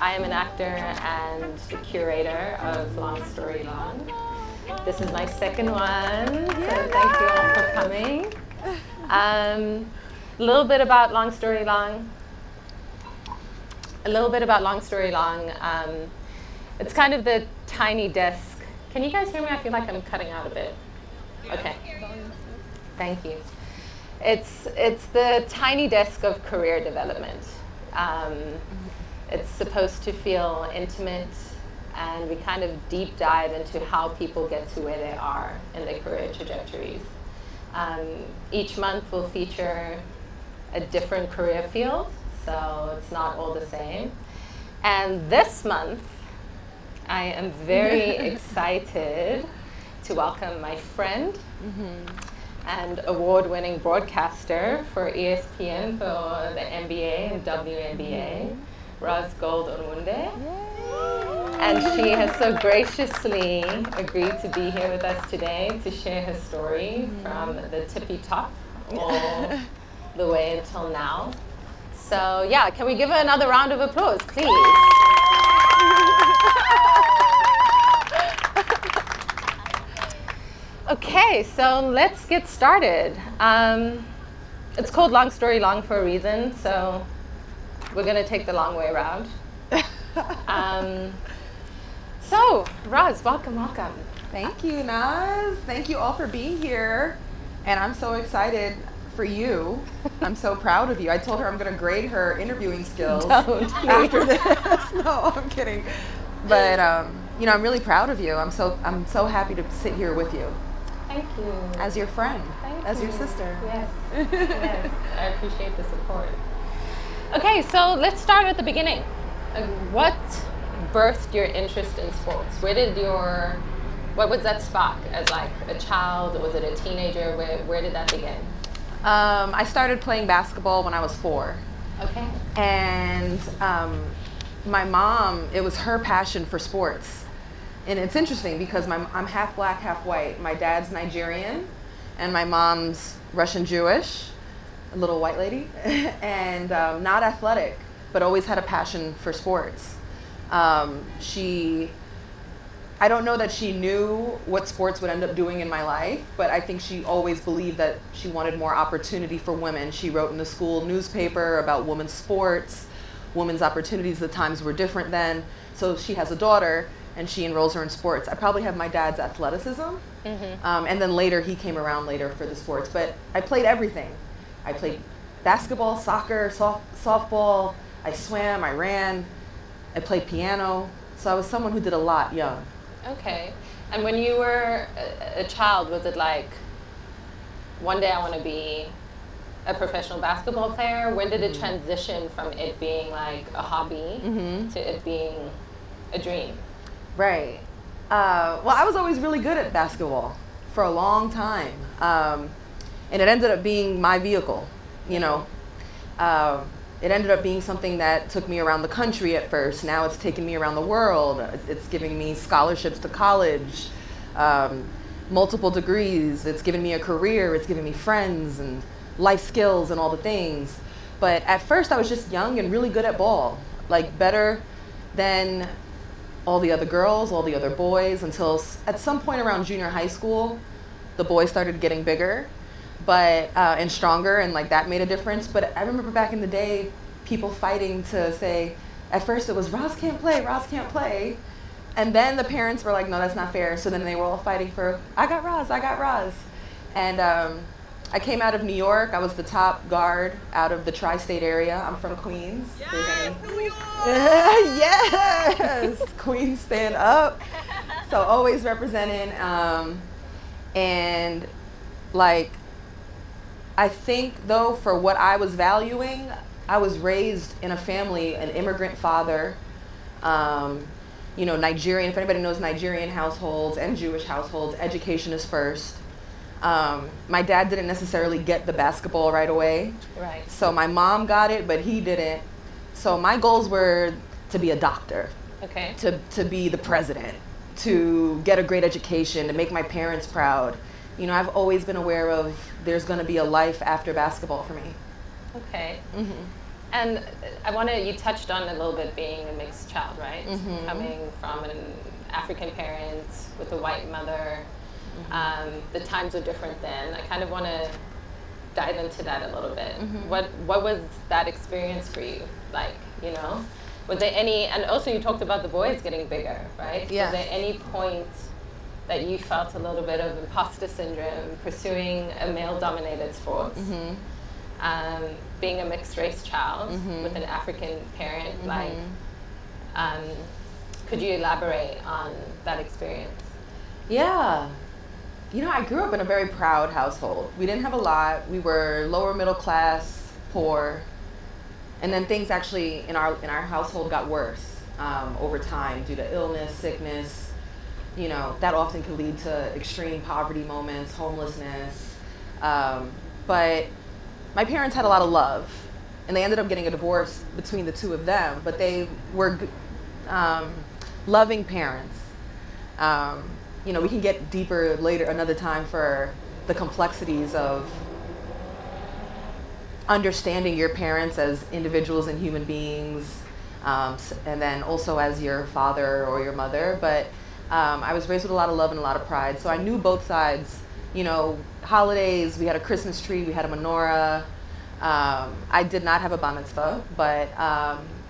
I am an actor and the curator of Long Story Long. This is my second one, so thank you all for coming. A little bit about Long Story Long. It's kind of the tiny desk. Can you guys hear me? I feel like I'm cutting out a bit. Okay. Thank you. It's the tiny desk of career development. It's supposed to feel intimate, and we kind of deep dive into how people get to where they are in their career trajectories. Each month will feature a different career field, so it's not all the same. And this month, I am very excited to welcome my friend and award-winning broadcaster for ESPN for the NBA and WNBA, Ros Gold-Onwude. And she has so graciously agreed to be here with us today to share her story from the tippy top all the way until now. So yeah, can we give her another round of applause, please? Okay, so let's get started. It's called Long Story Long for a reason, so we're going to take the long way around. So, Ros, welcome. Thank you, Naz. Thank you all for being here. And I'm so excited for you. I'm so proud of you. I told her I'm going to grade her interviewing skills after this. No, I'm kidding. But I'm really proud of you. I'm so happy to sit here with you. Thank you. As your friend, as your you. sister. Yes. Yes, I appreciate the support. Okay, so let's start at the beginning. What birthed your interest in sports? What was that spark as like a child? Was it a teenager? Where did that begin? I started playing basketball when I was 4. Okay. And my mom, it was her passion for sports. And it's interesting because I'm half black, half white. My dad's Nigerian and my mom's Russian Jewish, a little white lady, and not athletic, but always had a passion for sports. I don't know that she knew what sports would end up doing in my life, but I think she always believed that she wanted more opportunity for women. She wrote in the school newspaper about women's sports, women's opportunities. The times were different then. So she has a daughter, and she enrolls her in sports. I probably have my dad's athleticism, and then later he came around later for the sports. But I played everything. I played basketball, soccer, softball. I swam, I ran, I played piano. So I was someone who did a lot young. Okay. And when you were a child, was it like, one day I want to be a professional basketball player? When did it transition from it being like a hobby to it being a dream? Right. Well, I was always really good at basketball for a long time. And it ended up being my vehicle, you know. It ended up being something that took me around the country at first. Now it's taken me around the world. It's giving me scholarships to college, multiple degrees. It's given me a career. It's given me friends and life skills and all the things. But at first I was just young and really good at ball, like better than all the other girls, all the other boys, until at some point around junior high school, the boys started getting bigger and stronger, and like that made a difference. But I remember back in the day, people fighting to say, at first it was Ros can't play. And then the parents were like, no, that's not fair. So then they were all fighting for, I got Ros. And I came out of New York. I was the top guard out of the tri-state area. I'm from Queens. Yes, New York! Yes! Queens stand up. So always representing. And like, I think though, for what I was valuing, I was raised in a family, an immigrant father, Nigerian. If anybody knows Nigerian households and Jewish households, education is first. My dad didn't necessarily get the basketball right away. Right. So my mom got it, but he didn't. So my goals were to be a doctor, Okay. to be the president, to get a great education, to make my parents proud. You know, I've always been aware of there's going to be a life after basketball for me. Okay. And you touched on a little bit being a mixed child, right? Coming from an African parent with a white mother. The times are different then. I kind of want to dive into that a little bit. What was that experience for you like, you know? Was there any, and also you talked about the boys getting bigger, right? Yeah. Was there any point that you felt a little bit of imposter syndrome pursuing a male-dominated sport? Being a mixed race child with an African parent, could you elaborate on that experience? Yeah. You know, I grew up in a very proud household. We didn't have a lot. We were lower middle class, poor. And then things actually in our household got worse over time due to illness, sickness. You know, that often can lead to extreme poverty moments, homelessness. But my parents had a lot of love, and they ended up getting a divorce between the two of them, but they were loving parents. You know, we can get deeper later, another time, for the complexities of understanding your parents as individuals and human beings, and then also as your father or your mother. But I was raised with a lot of love and a lot of pride, so I knew both sides. You know, holidays, we had a Christmas tree, we had a menorah. I did not have a bar mitzvah, but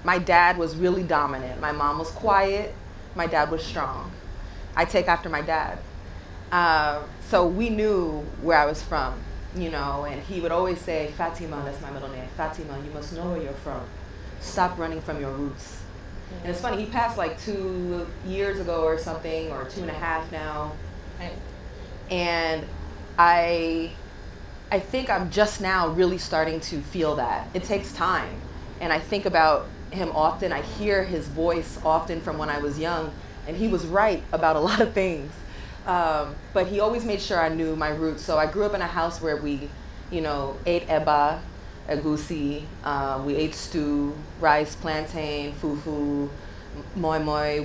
my dad was really dominant. My mom was quiet, my dad was strong. I take after my dad. So we knew where I was from, you know, and he would always say, Fatima, that's my middle name, Fatima, you must know where you're from. Stop running from your roots. And it's funny, he passed like 2 years ago or something, or 2.5 now. Right. And I think I'm just now really starting to feel that. It takes time. And I think about him often. I hear his voice often from when I was young. And he was right about a lot of things. But he always made sure I knew my roots. So I grew up in a house where we, you know, ate eba, egusi, we ate stew, rice, plantain, fufu, moi moi.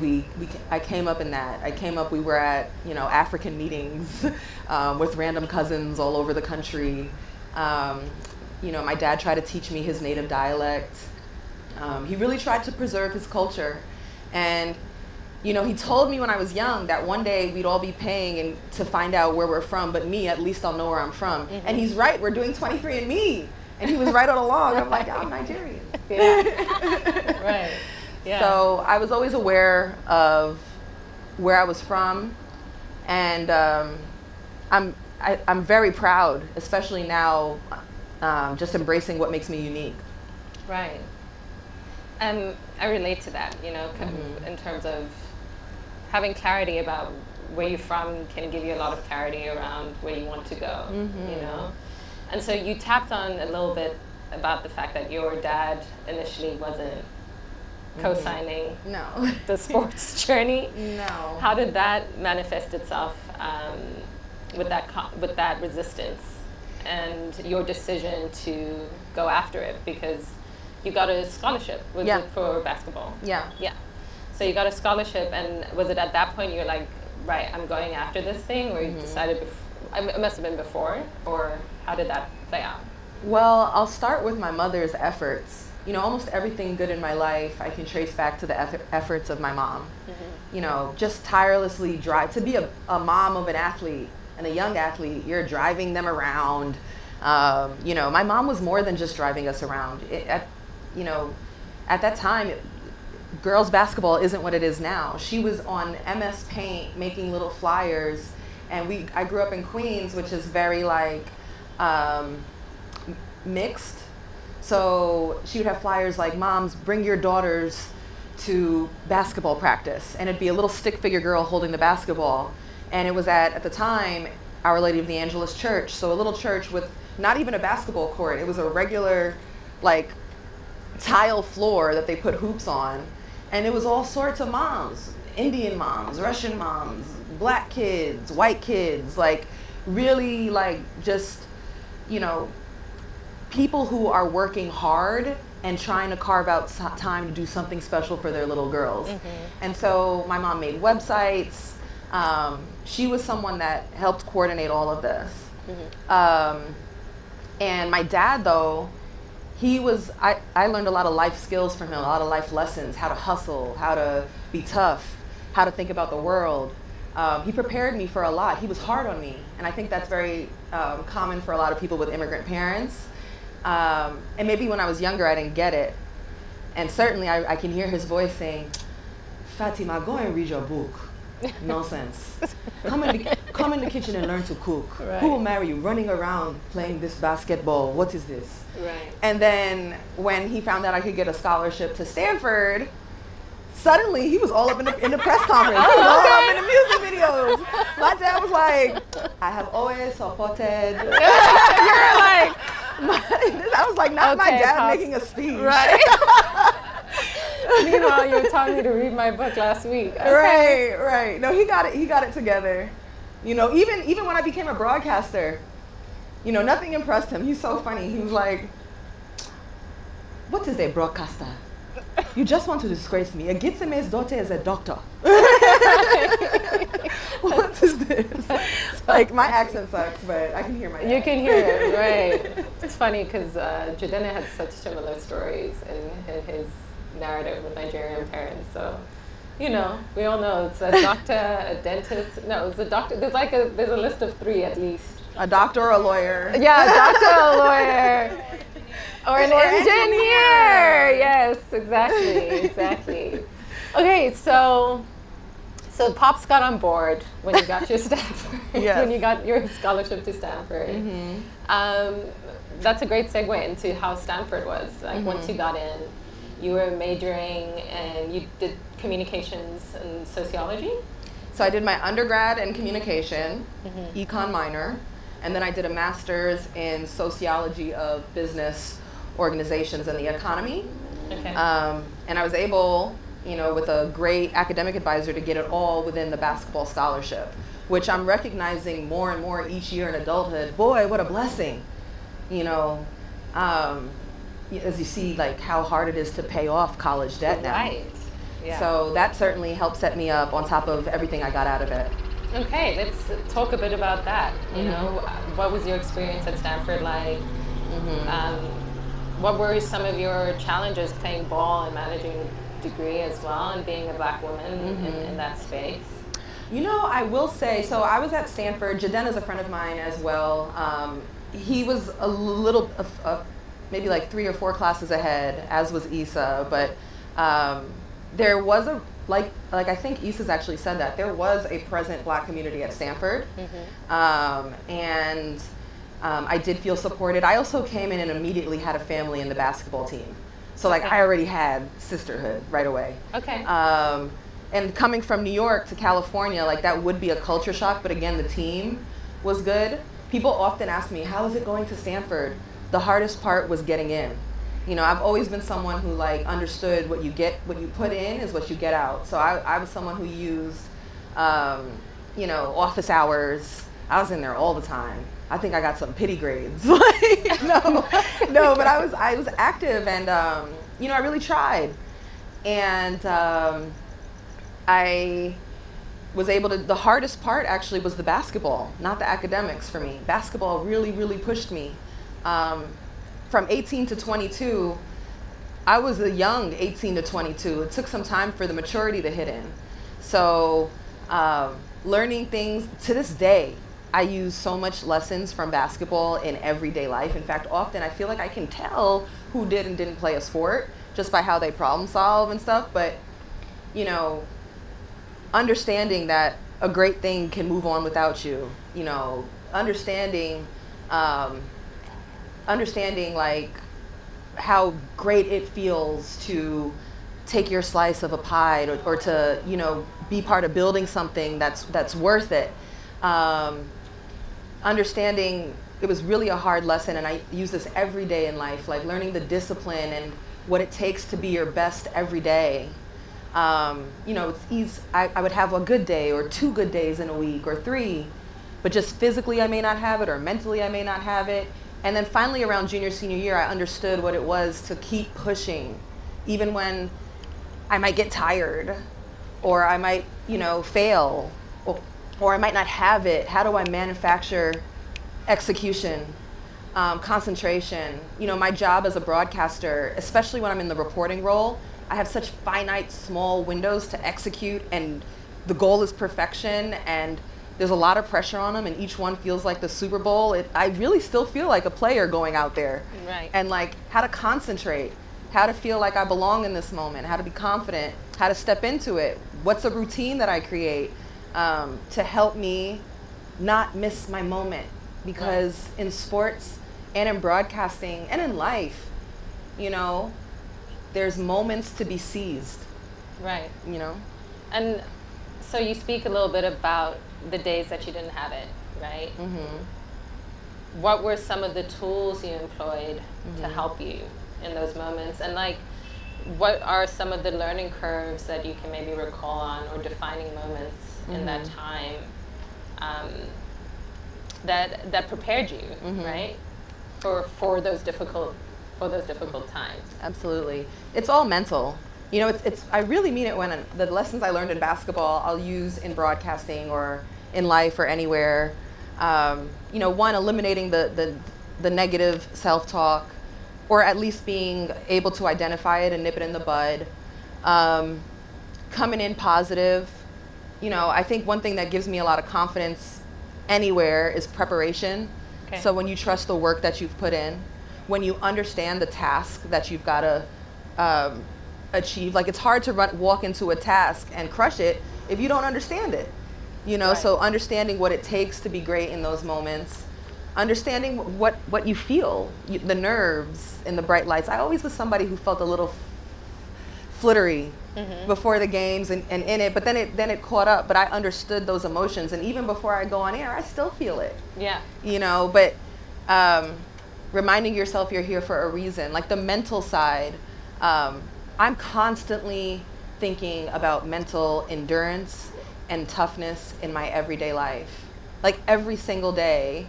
I came up in that. We were at, you know, African meetings with random cousins all over the country. You know, my dad tried to teach me his native dialect. He really tried to preserve his culture. And you know, he told me when I was young that one day we'd all be paying to find out where we're from, but me, at least I'll know where I'm from. And he's right, we're doing 23andMe. And he was right all along. I'm like, I'm Nigerian. Yeah. Right. Yeah. So I was always aware of where I was from. And I'm very proud, especially now, just embracing what makes me unique. Right. And I relate to that, you know, in terms of having clarity about where you're from can give you a lot of clarity around where you want to go, you know. And so you tapped on a little bit about the fact that your dad initially wasn't co-signing the sports journey. No. How did that manifest itself with that resistance and your decision to go after it? Because you got a scholarship for basketball. Yeah. Yeah. So you got a scholarship, and was it at that point you're like, right, I'm going after this thing, or you decided it must have been before, or how did that play out? Well, I'll start with my mother's efforts. You know, almost everything good in my life I can trace back to the efforts of my mom. You know, just tirelessly drive. To be a mom of an athlete and a young athlete, you're driving them around. You know, my mom was more than just driving us around. You know, at that time, girls basketball isn't what it is now. She was on MS Paint making little flyers, and I grew up in Queens, which is very like mixed. So she would have flyers like, moms, bring your daughters to basketball practice, and it'd be a little stick figure girl holding the basketball. And it was at the time, Our Lady of the Angelus Church, so a little church with not even a basketball court. It was a regular like tile floor that they put hoops on. And it was all sorts of moms, Indian moms, Russian moms, black kids, white kids, like really like just, you know, people who are working hard and trying to carve out time to do something special for their little girls. And so my mom made websites. She was someone that helped coordinate all of this. And my dad, though, I learned a lot of life skills from him, a lot of life lessons, how to hustle, how to be tough, how to think about the world. He prepared me for a lot. He was hard on me. And I think that's very common for a lot of people with immigrant parents. And maybe when I was younger, I didn't get it. And certainly I can hear his voice saying, Fatima, go and read your book. Nonsense. Come in the kitchen and learn to cook. Right. Who will marry you? Running around playing this basketball. What is this? Right. And then when he found out I could get a scholarship to Stanford, suddenly he was all up in the press conference. He was all up in the music videos. My dad was like, I have always supported. You're like, I was like, not my Okay, dad Pops. making a speech. right. Meanwhile, you were telling me to read my book last week. Okay. Right. No, he got it together. You know, even when I became a broadcaster, you know, nothing impressed him. He's so funny. He was like, what is a broadcaster? You just want to disgrace me. A Gitseme's daughter is a doctor. What is this? Like, my accent sucks, but I can hear my dad. You can hear it, right. It's funny because Jadena had such similar stories in his narrative with Nigerian parents. So, you know, we all know it's a doctor, a dentist. No, it's a doctor. There's a list of 3 at least. A doctor or a lawyer. Yeah, a doctor, a lawyer, or an engineer. Yes, exactly. Okay, so Pops got on board when you got your Stanford, Yes. when you got your scholarship to Stanford. Mm-hmm. That's a great segue into how Stanford was. Like, Mm-hmm. once you got in, you were majoring and you did communications and sociology? So I did my undergrad in communication, Mm-hmm. econ minor, and then I did a master's in sociology of business organizations and the economy. Okay. And I was able, you know, with a great academic advisor to get it all within the basketball scholarship, which I'm recognizing more and more each year in adulthood. Boy, what a blessing, you know, as you see like how hard it is to pay off college debt now. Right. Yeah. So that certainly helped set me up on top of everything I got out of it. Okay, let's talk a bit about that. You Mhm. know, what was your experience at Stanford like? What were some of your challenges playing ball and managing a degree as well, and being a Black woman in that space? You know, I will say, so I was at Stanford. Jadena's a friend of mine as well. He was a little, maybe like 3 or 4 classes ahead, as was Issa. But there was like I think Issa's actually said that, there was a present Black community at Stanford. And I did feel supported. I also came in and immediately had a family in the basketball team. So like I already had sisterhood right away. Okay. And coming from New York to California, like that would be a culture shock, but again, the team was good. People often ask me, how is it going to Stanford? The hardest part was getting in. You know, I've always been someone who like understood what you put in is what you get out. So I was someone who used, you know, office hours. I was in there all the time. I think I got some pity grades. Like, no, but I was active and, you know, I really tried. And I was able to, the hardest part actually was the basketball, not the academics for me. Basketball really, really pushed me. From 18 to 22, I was a young 18 to 22. It took some time for the maturity to hit in. So learning things, to this day, I use so much lessons from basketball in everyday life. In fact, often I feel like I can tell who did and didn't play a sport just by how they problem solve and stuff. But, you know, understanding that a great thing can move on without you, you know, understanding like how great it feels to take your slice of a pie or to, you know, be part of building something that's worth it. Understanding it was really a hard lesson, and I use this every day in life, like learning the discipline and what it takes to be your best every day. You know, it's easy. I would have a good day or 2 good days in a week or 3, but just physically I may not have it or mentally I may not have it. And then finally around junior, senior year, I understood what it was to keep pushing, even when I might get tired or I might, you know, fail or I might not have it. How do I manufacture execution? concentration. You know, my job as a broadcaster, especially when I'm in the reporting role, I have such finite, small windows to execute, and the goal is perfection, and there's a lot of pressure on them, and each one feels like the Super Bowl. I really still feel like a player going out there. Right. And like how to concentrate, how to feel like I belong in this moment, how to be confident, how to step into it. What's a routine that I create to help me not miss my moment? Because in sports and in broadcasting and in life, you know, there's moments to be seized. Right. You know? And so you speak a little bit about the days that you didn't have it, right? Mm-hmm. What were some of the tools you employed Mm-hmm. to help you in those moments? And like, what are some of the learning curves that you can maybe recall on, or defining moments in that time that prepared you, right, for those difficult times? Absolutely. It's all mental. You know, it's I really mean it when the lessons I learned in basketball I'll use in broadcasting or in life or anywhere. You know, one, eliminating the negative self-talk, or at least being able to identify it and nip it in the bud. Coming in positive. You know, I think one thing that gives me a lot of confidence anywhere is preparation. Okay. So when you trust the work that you've put in, when you understand the task that you've got to achieve, like it's hard to walk into a task and crush it if you don't understand it. You know, Right. so understanding what it takes to be great in those moments, understanding what you feel, the nerves and the bright lights. I always was somebody who felt a little flittery before the games and in it, but then it caught up. But I understood those emotions, and even before I go on air, I still feel it. Yeah. You know, but reminding yourself you're here for a reason. Like the mental side, I'm constantly thinking about mental endurance and toughness in my everyday life. Like every single day,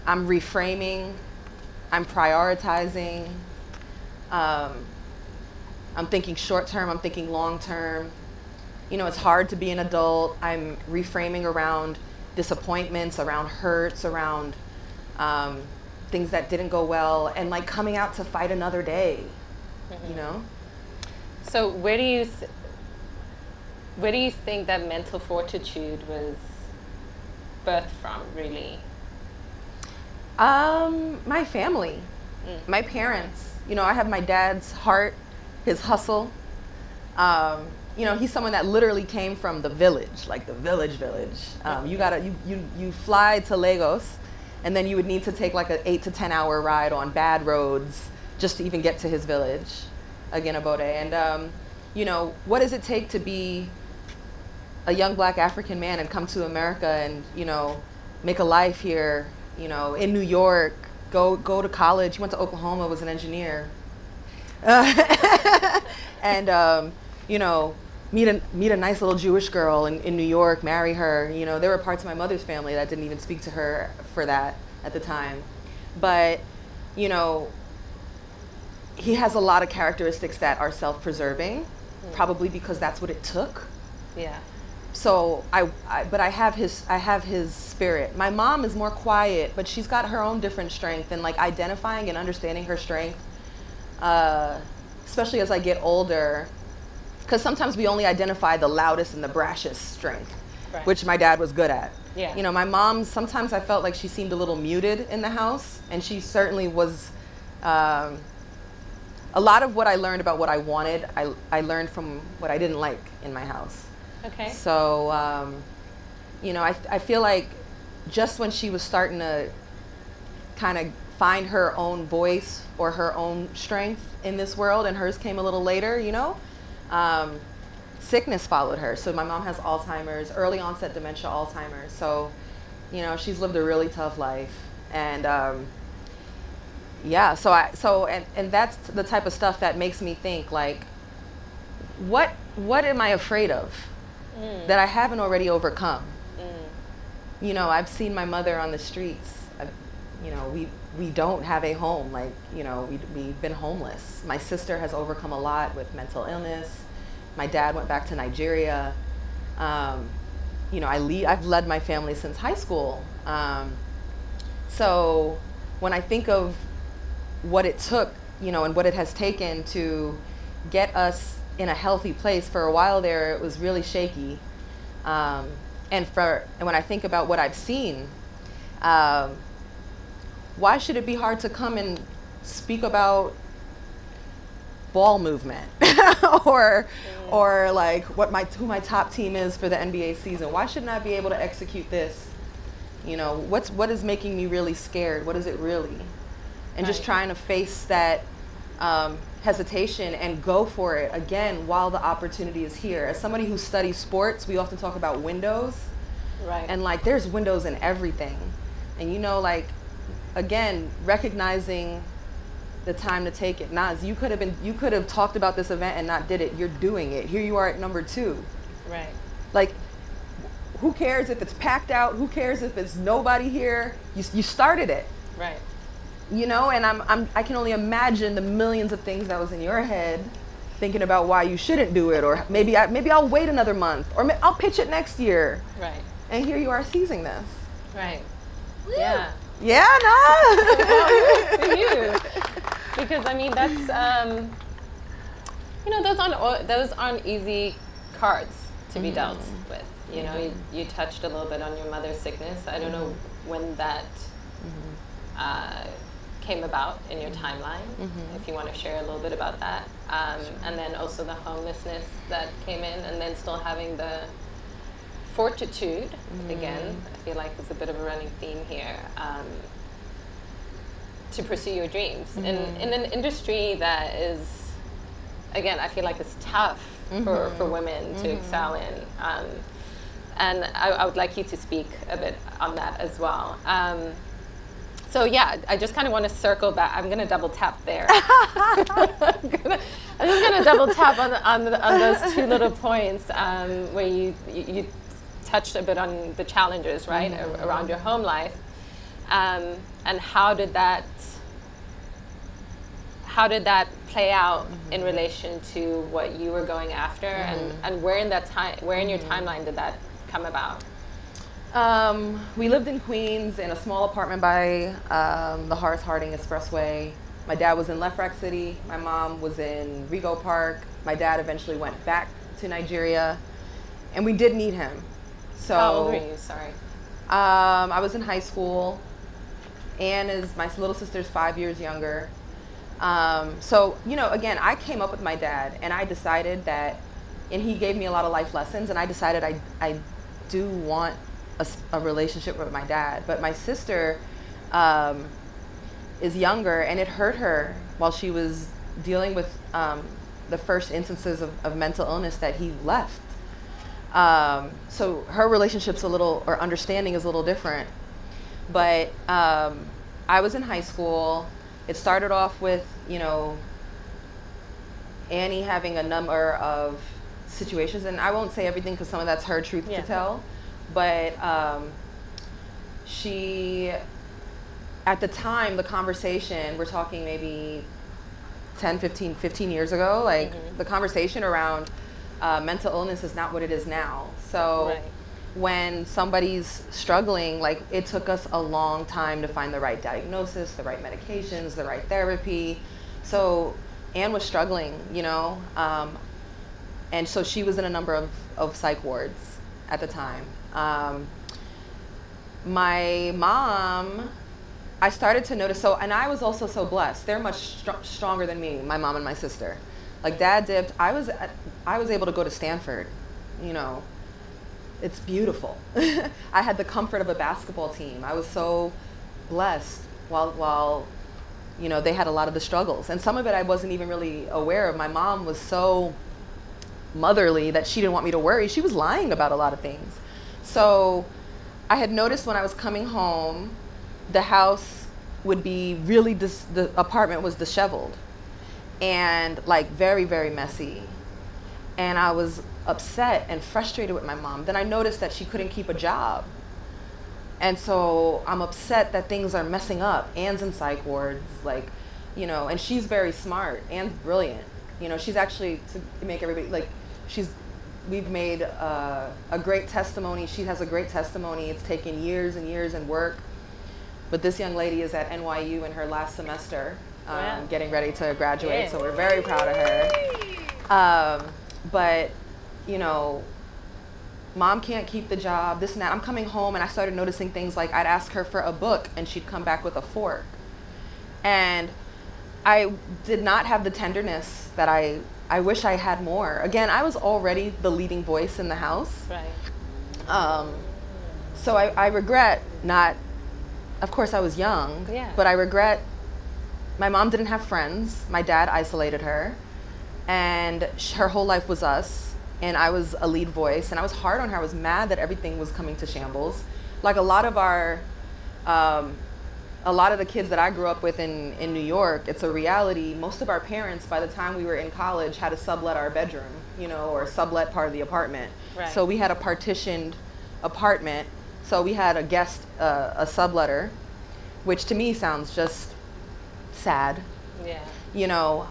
I'm reframing, I'm prioritizing, I'm thinking short term, I'm thinking long term. You know, it's hard to be an adult. I'm reframing around disappointments, around hurts, around things that didn't go well, and like coming out to fight another day, you know? So where do you think that mental fortitude was birthed from, really? My family, my parents. You know, I have my dad's heart, his hustle. You know, he's someone that literally came from the village, like the village. You fly to Lagos, and then you would need to take like an 8 to 10 hour ride on bad roads just to even get to his village, Aginabode. And you know, what does it take to be a young black African man and come to America and, you know, make a life here, you know, in New York, go to college. He went to Oklahoma, was an engineer. And you know, meet a nice little Jewish girl in New York, marry her. You know, there were parts of my mother's family that didn't even speak to her for that at the time. But, you know, he has a lot of characteristics that are self-preserving, probably because that's what it took. Yeah. So but I have his spirit. My mom is more quiet, but she's got her own different strength, and like identifying and understanding her strength, especially as I get older, because sometimes we only identify the loudest and the brashest strength, Right. which my dad was good at. Yeah. You know, my mom, sometimes I felt like she seemed a little muted in the house, and she certainly was. A lot of what I learned about what I wanted, I learned from what I didn't like in my house. Okay. So, you know, I feel like just when she was starting to kind of find her own voice or her own strength in this world, and hers came a little later, you know, sickness followed her. So my mom has Alzheimer's, early onset dementia, Alzheimer's. So, you know, she's lived a really tough life. And yeah, and that's the type of stuff that makes me think, like, what am I afraid of that I haven't already overcome? You know, I've seen my mother on the streets. You know, we don't have a home. Like, you know, we've been homeless. My sister has overcome a lot with mental illness. My dad went back to Nigeria. You know, I've led my family since high school. So when I think of what it took, and what it has taken to get us in a healthy place. For a while there, it was really shaky. And when I think about what I've seen, why should it be hard to come and speak about ball movement or like who my top team is for the NBA season? Why shouldn't I be able to execute this? What is making me really scared? What is it really? And just trying to face that hesitation and go for it again while the opportunity is here. As somebody who studies sports, we often talk about windows. Right. And like there's windows in everything. And again, recognizing the time to take it. Naz, you could have talked about this event and not did it. You're doing it. Here you are at number 2. Right. Like, who cares if it's packed out? Who cares if it's nobody here? You started it. Right. And I can only imagine the millions of things that was in your head, thinking about why you shouldn't do it, or maybe I'll wait another month, or I'll pitch it next year. Right. And here you are seizing this. Right. Yeah. Yeah, no. To you, because I mean that's those aren't easy cards to be dealt with. You touched a little bit on your mother's sickness. I don't know when that came about in your timeline. If you want to share a little bit about that, and then also the homelessness that came in, and then still having the fortitude, again, I feel like it's a bit of a running theme here, to pursue your dreams in an industry that is, again, I feel like it's tough for women to excel in. And I would like you to speak a bit on that as well. So yeah, I just kind of want to circle back. I'm going to double tap there. I'm just going to double tap on those 2 little points where you touched a bit on the challenges, right, around your home life, and how did that play out in relation to what you were going after, and where in your timeline did that come about? We lived in Queens in a small apartment by the Horace Harding Expressway. My dad was in Left Rack City. My mom was in Rego Park. My dad eventually went back to Nigeria, and we did need him. So, how old were you? Sorry. I was in high school. Anne is my little sister's 5 years younger. So, again, I came up with my dad, and I decided that, and he gave me a lot of life lessons, and I decided I do want a relationship with my dad. But my sister is younger, and it hurt her while she was dealing with the first instances of mental illness that he left. So her relationship's or understanding is a little different. But I was in high school. It started off with, Annie having a number of situations, and I won't say everything because some of that's her truth to tell. But she, at the time, the conversation, we're talking maybe 10, 15 years ago, like the conversation around mental illness is not what it is now. So when somebody's struggling, like it took us a long time to find the right diagnosis, the right medications, the right therapy. So Anne was struggling, and so she was in a number of psych wards at the time. My mom, I started to notice, and I was also so blessed. They're much stronger than me, my mom and my sister. Like Dad dipped, I was able to go to Stanford, It's beautiful. I had the comfort of a basketball team. I was so blessed while they had a lot of the struggles. And some of it I wasn't even really aware of. My mom was so motherly that she didn't want me to worry. She was lying about a lot of things. So I had noticed when I was coming home, the house would be really, the apartment was disheveled and like very, very messy. And I was upset and frustrated with my mom. Then I noticed that she couldn't keep a job. And so I'm upset that things are messing up. Anne's in psych wards, and she's very smart. Anne's brilliant. She's actually, to make everybody, we've made a great testimony. She has a great testimony. It's taken years and years and work. But this young lady is at NYU in her last semester, Wow. getting ready to graduate. Yeah. So we're very proud of her. But, you know, mom can't keep the job, this and that. I'm coming home and I started noticing things like I'd ask her for a book and she'd come back with a fork. And I did not have the tenderness that I wish I had more. Again, I was already the leading voice in the house. Right. So I regret not, of course I was young, Yeah. but I regret my mom didn't have friends. My dad isolated her and her whole life was us. And I was a lead voice and I was hard on her. I was mad that everything was coming to shambles. Like a lot of the kids that I grew up with in New York, it's a reality. Most of our parents, by the time we were in college, had to sublet our bedroom, you know, or sublet part of the apartment. Right. So we had a partitioned apartment. So we had a guest, a subletter, which to me sounds just sad, Yeah. you know.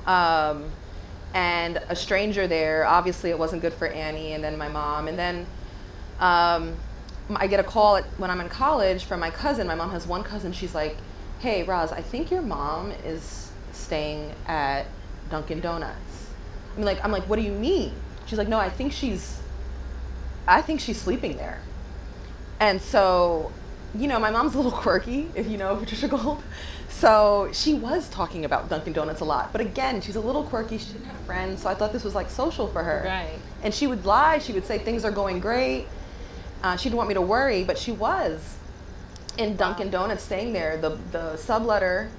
And a stranger there, obviously it wasn't good for Annie and then my mom. And then I get a call when I'm in college from my cousin. My mom has one cousin. She's like, hey, Ros, I think your mom is staying at Dunkin' Donuts. I'm like, what do you mean? She's like, no, I think she's sleeping there. And so, you know, my mom's a little quirky, if you know Patricia Gold. So she was talking about Dunkin' Donuts a lot. But again, she's a little quirky. She didn't have friends. So I thought this was like social for her. Right. And she would lie. She would say things are going great. She didn't want me to worry, but she was in Dunkin' Donuts staying there. The subletter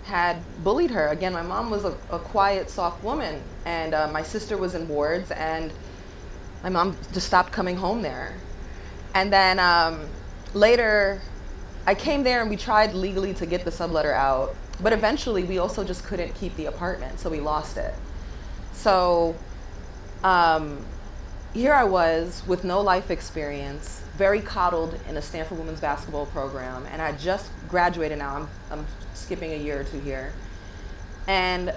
had bullied her. Again, my mom was a quiet, soft woman. And my sister was in wards. And my mom just stopped coming home there. And then later, I came there and we tried legally to get the subletter out, but eventually we also just couldn't keep the apartment, so we lost it. So here I was with no life experience, very coddled in a Stanford women's basketball program, and I just graduated now. I'm skipping a year or two here. And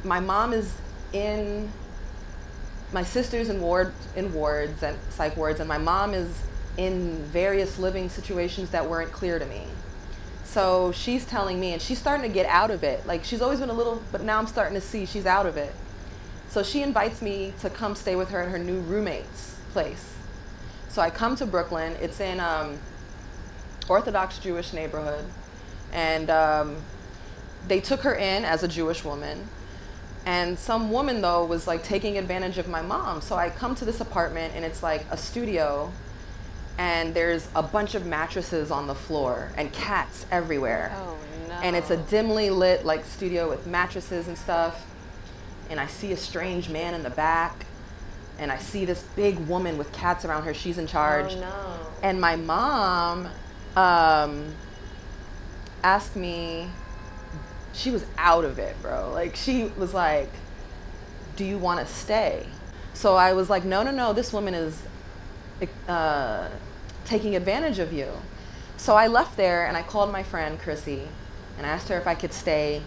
my mom is in, my sister's in wards and psych wards, and my mom is in various living situations that weren't clear to me. So she's telling me, and she's starting to get out of it. Like, she's always been a little, but now I'm starting to see she's out of it. So she invites me to come stay with her at her new roommate's place. So I come to Brooklyn. It's in Orthodox Jewish neighborhood. And they took her in as a Jewish woman. And some woman, though, was like taking advantage of my mom. So I come to this apartment and it's like a studio. And there's a bunch of mattresses on the floor and cats everywhere. Oh, no. And it's a dimly lit like studio with mattresses and stuff. And I see a strange man in the back. And I see this big woman with cats around her. She's in charge. Oh, no. And my mom asked me, she was out of it, bro. Like, she was like, do you want to stay? So I was like, no, this woman is taking advantage of you. So I left there and I called my friend Chrissy and I asked her if I could stay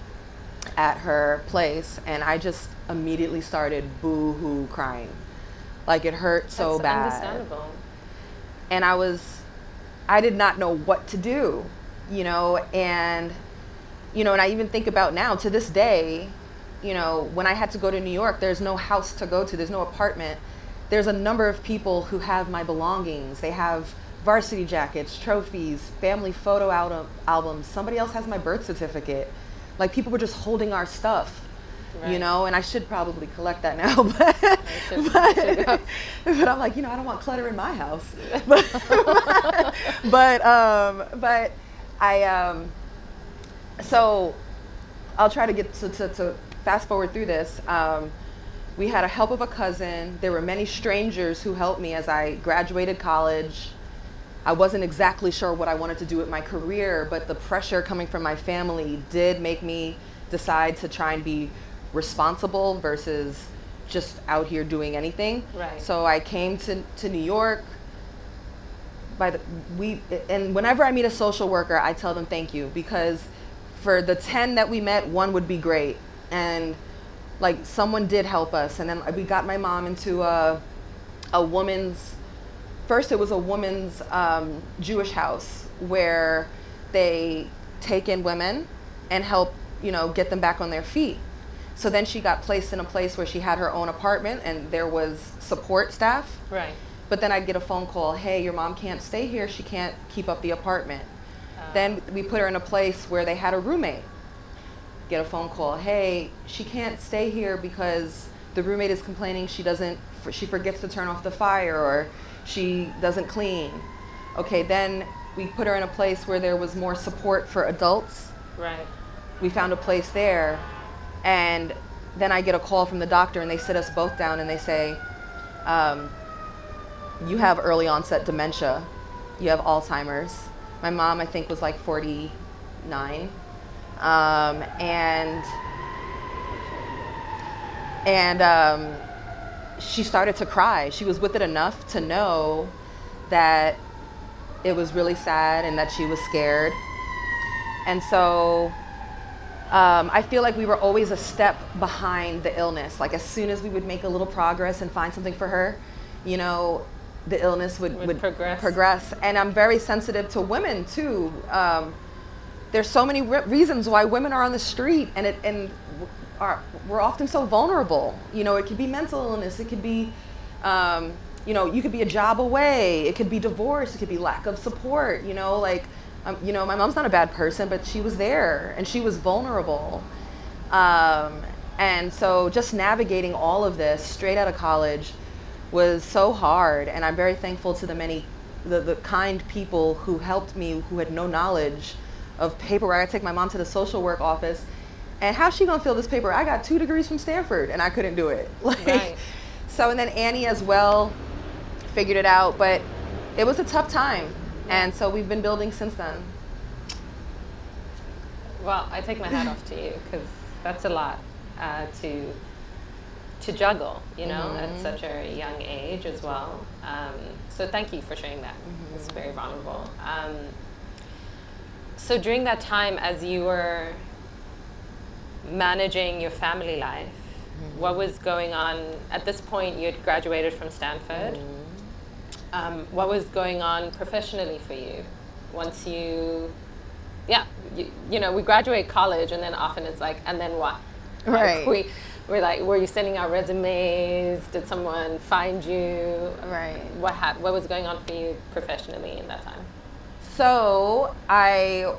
at her place, and I just immediately started boo-hoo crying. Like, it hurt so bad. That's understandable. And I did not know what to do, you know, and I even think about now, to this day, you know, when I had to go to New York, there's no house to go to, there's no apartment. There's a number of people who have my belongings. They have varsity jackets, trophies, family photo albums. Somebody else has my birth certificate. Like, people were just holding our stuff, right. You know, and I should probably collect that now, but I'm like, you know, I don't want clutter in my house. but I, so I'll try to get to fast forward through this. We had a help of a cousin. There were many strangers who helped me as I graduated college. I wasn't exactly sure what I wanted to do with my career, but the pressure coming from my family did make me decide to try and be responsible versus just out here doing anything. Right. So I came to New York. And whenever I meet a social worker, I tell them thank you, because for the 10 that we met, one would be great. And like, someone did help us. And then we got my mom into a woman's, first it was a woman's Jewish house where they take in women and help, get them back on their feet. So then she got placed in a place where she had her own apartment and there was support staff. Right. But then I'd get a phone call, hey, your mom can't stay here, she can't keep up the apartment. Then we put her in a place where they had a roommate. Get a phone call, hey, she can't stay here because the roommate is complaining she forgets to turn off the fire or she doesn't clean. Okay, then we put her in a place where there was more support for adults. Right. We found a place there, and then I get a call from the doctor and they sit us both down and they say, you have early onset dementia, you have Alzheimer's. My mom, I think, was like 49. She started to cry. She was with it enough to know that it was really sad and that she was scared. And so I feel like we were always a step behind the illness. Like as soon as we would make a little progress and find something for her, the illness would progress. And I'm very sensitive to women too. There's so many reasons why women are on the street, and we're often so vulnerable. It could be mental illness, it could be, you could be a job away, it could be divorce, it could be lack of support. My mom's not a bad person, but she was there and she was vulnerable. And so just navigating all of this straight out of college was so hard, and I'm very thankful to the kind people who helped me, who had no knowledge of paperwork. I take my mom to the social work office, and how's she gonna fill this paper? I got 2 degrees from Stanford and I couldn't do it. Right. So, and then Annie as well figured it out, but it was a tough time, and so we've been building since then. Well, I take my hat off to you, because that's a lot to juggle, at such a young age as well. So thank you for sharing that. It's very vulnerable. So during that time, as you were managing your family life, what was going on? At this point, you had graduated from Stanford. What was going on professionally for you once we graduate college, and then often it's like, and then what? Right. We're like, were you sending out resumes? Did someone find you? Right. What was going on for you professionally in that time? So I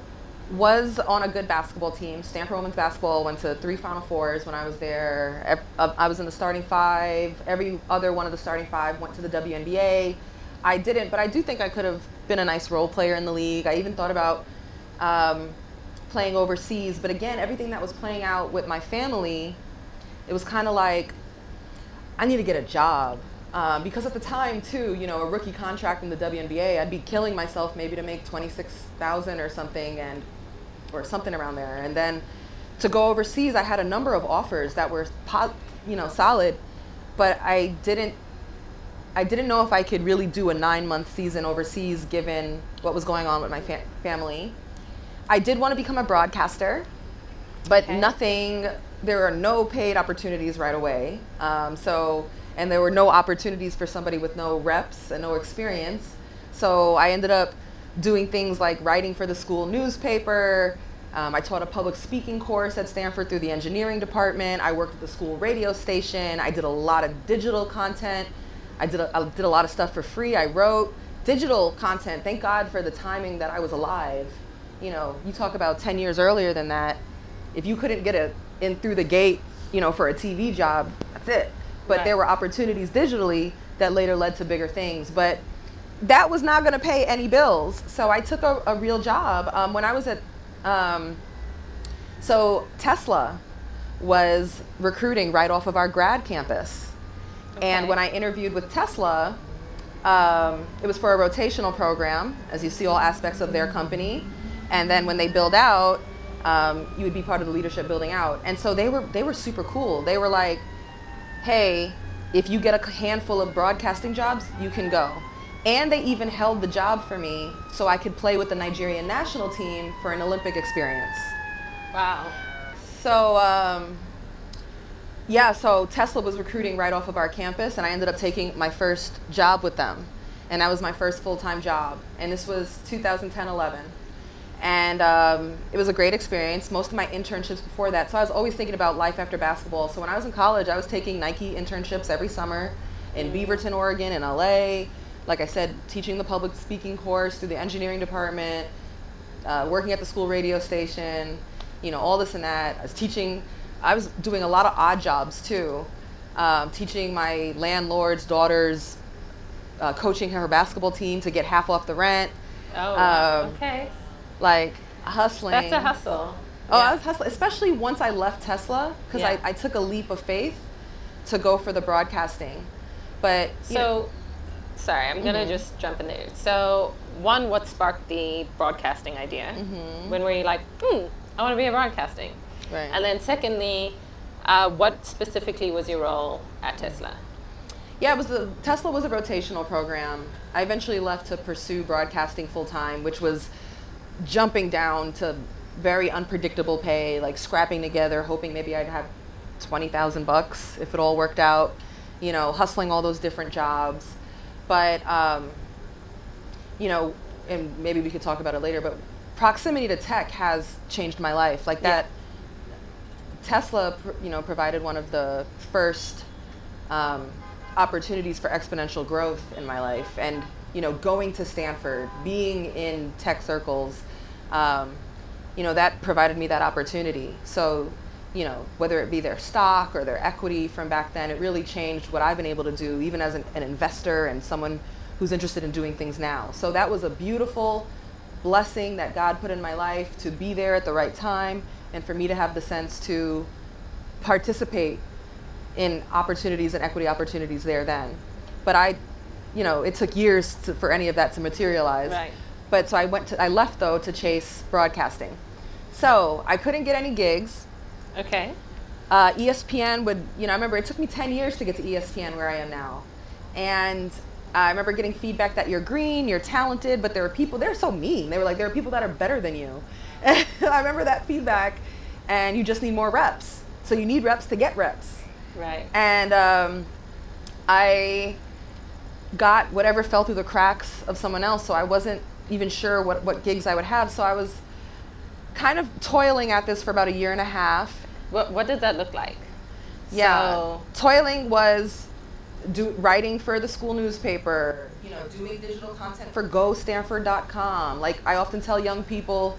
was on a good basketball team. Stanford women's basketball went to 3 Final Fours when I was there. I was in the starting 5. Every other one of the starting 5 went to the WNBA. I didn't, but I do think I could have been a nice role player in the league. I even thought about playing overseas. But again, everything that was playing out with my family, it was kind of like, I need to get a job. Because at the time too, a rookie contract in the WNBA, I'd be killing myself maybe to make $26,000 or something, or something around there. And then to go overseas, I had a number of offers that were, solid, but I didn't know if I could really do a 9-month season overseas given what was going on with my family. I did want to become a broadcaster, but there are no paid opportunities right away. And there were no opportunities for somebody with no reps and no experience. So I ended up doing things like writing for the school newspaper. I taught a public speaking course at Stanford through the engineering department. I worked at the school radio station. I did a lot of digital content. I did a lot of stuff for free. I wrote digital content. Thank God for the timing that I was alive. You talk about 10 years earlier than that. If you couldn't get in through the gate, for a TV job, that's it. But there were opportunities digitally that later led to bigger things. But that was not going to pay any bills. So I took a real job. When I was at, Tesla was recruiting right off of our grad campus. Okay. And when I interviewed with Tesla, it was for a rotational program, as you see all aspects of their company. And then when they build out, you would be part of the leadership building out. And so they were super cool. They were like, hey, if you get a handful of broadcasting jobs, you can go. And they even held the job for me so I could play with the Nigerian national team for an Olympic experience. Wow. So, so Tesla was recruiting right off of our campus, and I ended up taking my first job with them. And that was my first full-time job. And this was 2010-11. And it was a great experience. Most of my internships before that, so I was always thinking about life after basketball. So when I was in college, I was taking Nike internships every summer in Beaverton, Oregon, in LA. Like I said, teaching the public speaking course through the engineering department, working at the school radio station, you know, all this and that. I was doing a lot of odd jobs too, teaching my landlord's daughter's, coaching her basketball team to get half off the rent. Oh, okay. Like hustling. That's a hustle. Oh, I was hustling, especially once I left Tesla, because I took a leap of faith to go for the broadcasting. But sorry, I'm gonna just jump in there. So, one, what sparked the broadcasting idea? When were you like, I want to be in broadcasting? Right. And then secondly, what specifically was your role at Tesla? Yeah, Tesla was a rotational program. I eventually left to pursue broadcasting full time, which was jumping down to very unpredictable pay, like scrapping together, hoping maybe I'd have $20,000 if it all worked out, you know, hustling all those different jobs. But, you know, and maybe we could talk about it later, but proximity to tech has changed my life. Like that, Tesla, you know, provided one of the first opportunities for exponential growth in my life. And, you know, going to Stanford, being in tech circles, you know, that provided me that opportunity. So, you know, whether it be their stock or their equity from back then, it really changed what I've been able to do, even as an investor and someone who's interested in doing things now. So that was a beautiful blessing that God put in my life, to be there at the right time and for me to have the sense to participate in opportunities and equity opportunities there then. But you know, it took years for any of that to materialize. Right. But so I left though to chase broadcasting. So I couldn't get any gigs. Okay. ESPN would, you know, I remember it took me 10 years to get to ESPN where I am now. And I remember getting feedback that you're green, you're talented, but there were people, they're so mean. They were like, there are people that are better than you. And I remember that feedback, and you just need more reps. So you need reps to get reps. Right. And I got whatever fell through the cracks of someone else, so I wasn't even sure what gigs I would have. So I was kind of toiling at this for about a year and a half. What did that look like? Yeah, So, toiling was writing for the school newspaper, you know, doing digital content for GoStanford.com. Like I often tell young people,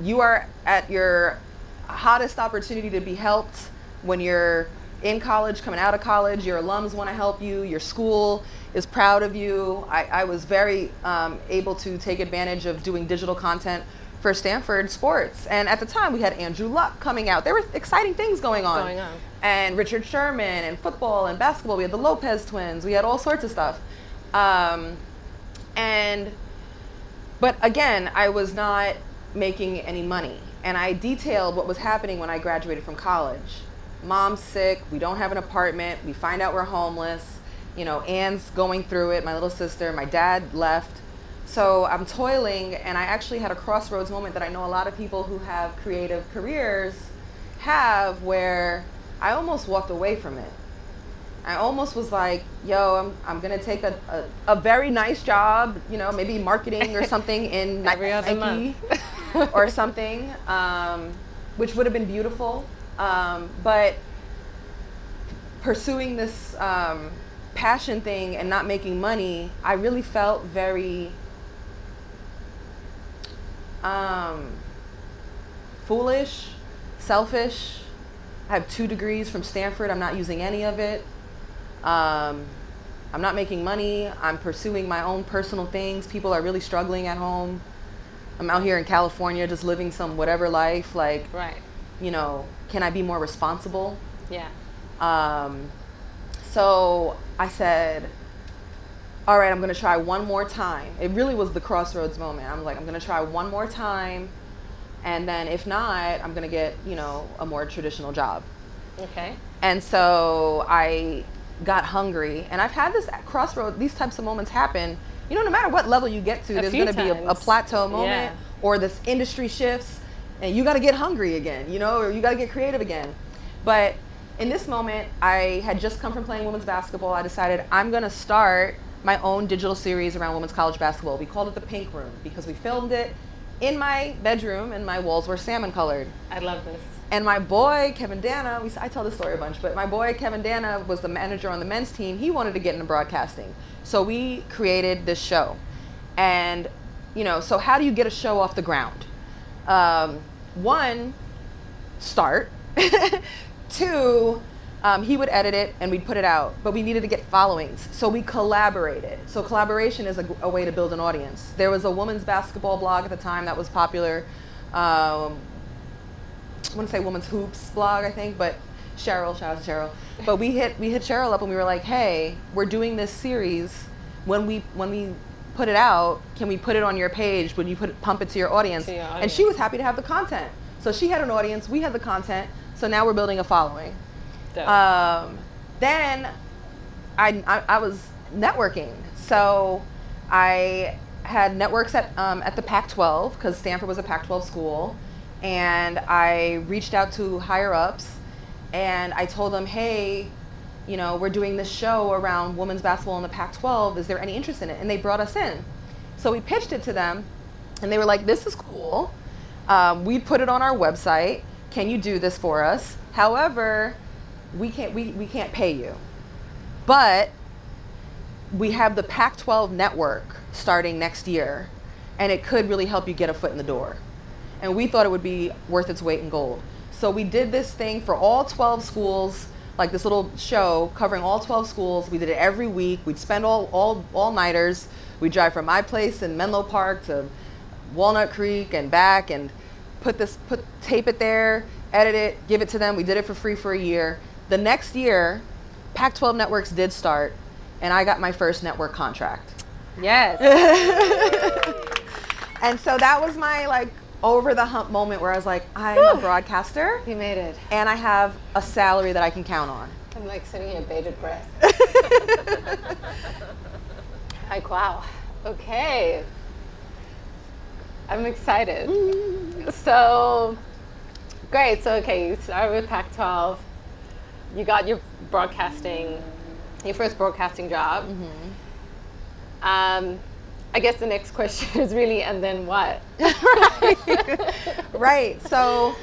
you are at your hottest opportunity to be helped when you're in college, coming out of college. Your alums want to help you. Your school is proud of you. I was very able to take advantage of doing digital content for Stanford sports. And at the time, we had Andrew Luck coming out. There were exciting things going on. And Richard Sherman, and football and basketball. We had the Lopez twins. We had all sorts of stuff. But again, I was not making any money. And I detailed what was happening when I graduated from college. Mom's sick, we don't have an apartment, we find out we're homeless, you know, Anne's going through it, my little sister, my dad left. So I'm toiling, and I actually had a crossroads moment that I know a lot of people who have creative careers have, where I almost walked away from it. I almost was like, yo, I'm gonna take a very nice job, you know, maybe marketing or something in every other Nike month. or something, which would have been beautiful. But pursuing this passion thing and not making money, I really felt very foolish, selfish. I have 2 degrees from Stanford. I'm not using any of it. I'm not making money. I'm pursuing my own personal things. People are really struggling at home. I'm out here in California just living some whatever life. Like, Right. you know, can I be more responsible? Yeah. So I said, all right, I'm going to try one more time. It really was the crossroads moment. I'm like, I'm going to try one more time. And then if not, I'm going to get, you know, a more traditional job. Okay. And so I got hungry. And I've had this crossroad, these types of moments happen. You know, no matter what level you get to, there's going to be a plateau moment, or this industry shifts and you got to get hungry again, you know, or you got to get creative again. But in this moment, I had just come from playing women's basketball. I decided I'm going to start my own digital series around women's college basketball. We called it The Pink Room because we filmed it in my bedroom, and my walls were salmon colored. I love this. And my boy, Kevin Dana, I tell this story a bunch, but my boy, Kevin Dana, was the manager on the men's team. He wanted to get into broadcasting. So we created this show. And, so how do you get a show off the ground? One, start. Two, he would edit it and we'd put it out, but we needed to get followings. So we collaborated. So collaboration is a way to build an audience. There was a women's basketball blog at the time that was popular. I want to say women's hoops blog, I think, but Cheryl, shout out to Cheryl. But we hit Cheryl up and we were like, hey, we're doing this series. When we put it out, can we put it on your page? When you pump it to your audience? And she was happy to have the content. So she had an audience, we had the content. So now we're building a following. Then I was networking. So I had networks at the Pac-12 because Stanford was a Pac-12 school. And I reached out to higher ups and I told them, hey, we're doing this show around women's basketball in the Pac-12. Is there any interest in it? And they brought us in. So we pitched it to them and they were like, this is cool. We put it on our website. Can you do this for us? However, we can't pay you. But we have the Pac-12 network starting next year and it could really help you get a foot in the door. And we thought it would be worth its weight in gold. So we did this thing for all 12 schools, like this little show covering all 12 schools. We did it every week. We'd spend all-nighters. We'd drive from my place in Menlo Park to Walnut Creek and back and tape it there, edit it, give it to them. We did it for free for a year. The next year, Pac-12 networks did start, and I got my first network contract. Yes. And so that was my over the hump moment where I was like, I'm a broadcaster. You made it. And I have a salary that I can count on. I'm sitting here bated breath. Wow. Okay. I'm excited. So, great. So, okay, you started with Pac-12. You got your first broadcasting job. I guess the next question is really, and then what? Right. So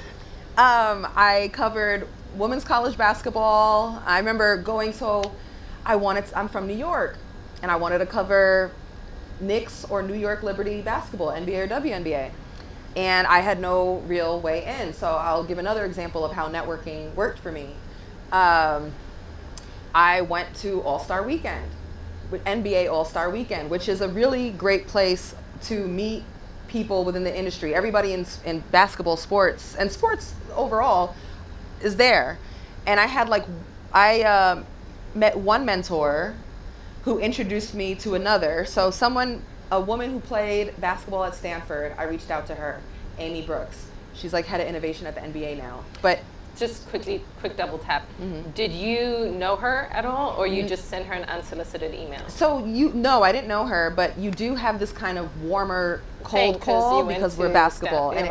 I covered women's college basketball. I remember I'm from New York, and I wanted to cover Knicks or New York Liberty basketball, NBA or WNBA. And I had no real way in. So I'll give another example of how networking worked for me. I went to All-Star Weekend. With NBA All-Star Weekend, which is a really great place to meet people within the industry. Everybody in basketball, sports, and sports overall is there. And I met one mentor who introduced me to another. So a woman who played basketball at Stanford, I reached out to her, Amy Brooks. She's head of innovation at the NBA now. But just quick double tap. Did you know her at all, or you just sent her an unsolicited email? So no, I didn't know her, but you do have this kind of warmer cold call because we're basketball. And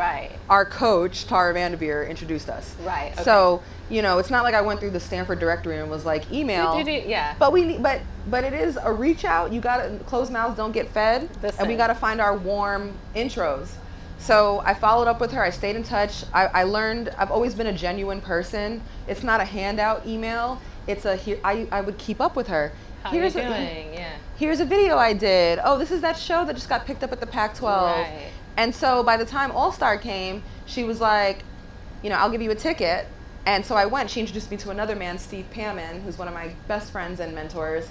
our coach, Tara Vanderveer, introduced us. Right. Okay. So, it's not like I went through the Stanford directory and was like, email. You did it, yeah. But it is a reach out. You gotta, closed mouths don't get fed. And we gotta find our warm intros. So I followed up with her. I stayed in touch. I learned, I've always been a genuine person. It's not a handout email. It's I would keep up with her. How are you doing? Yeah. Here's a video I did. Oh, this is that show that just got picked up at the Pac-12. Right. And so by the time All-Star came, she was like, I'll give you a ticket. And so I went. She introduced me to another man, Steve Pammon, who's one of my best friends and mentors.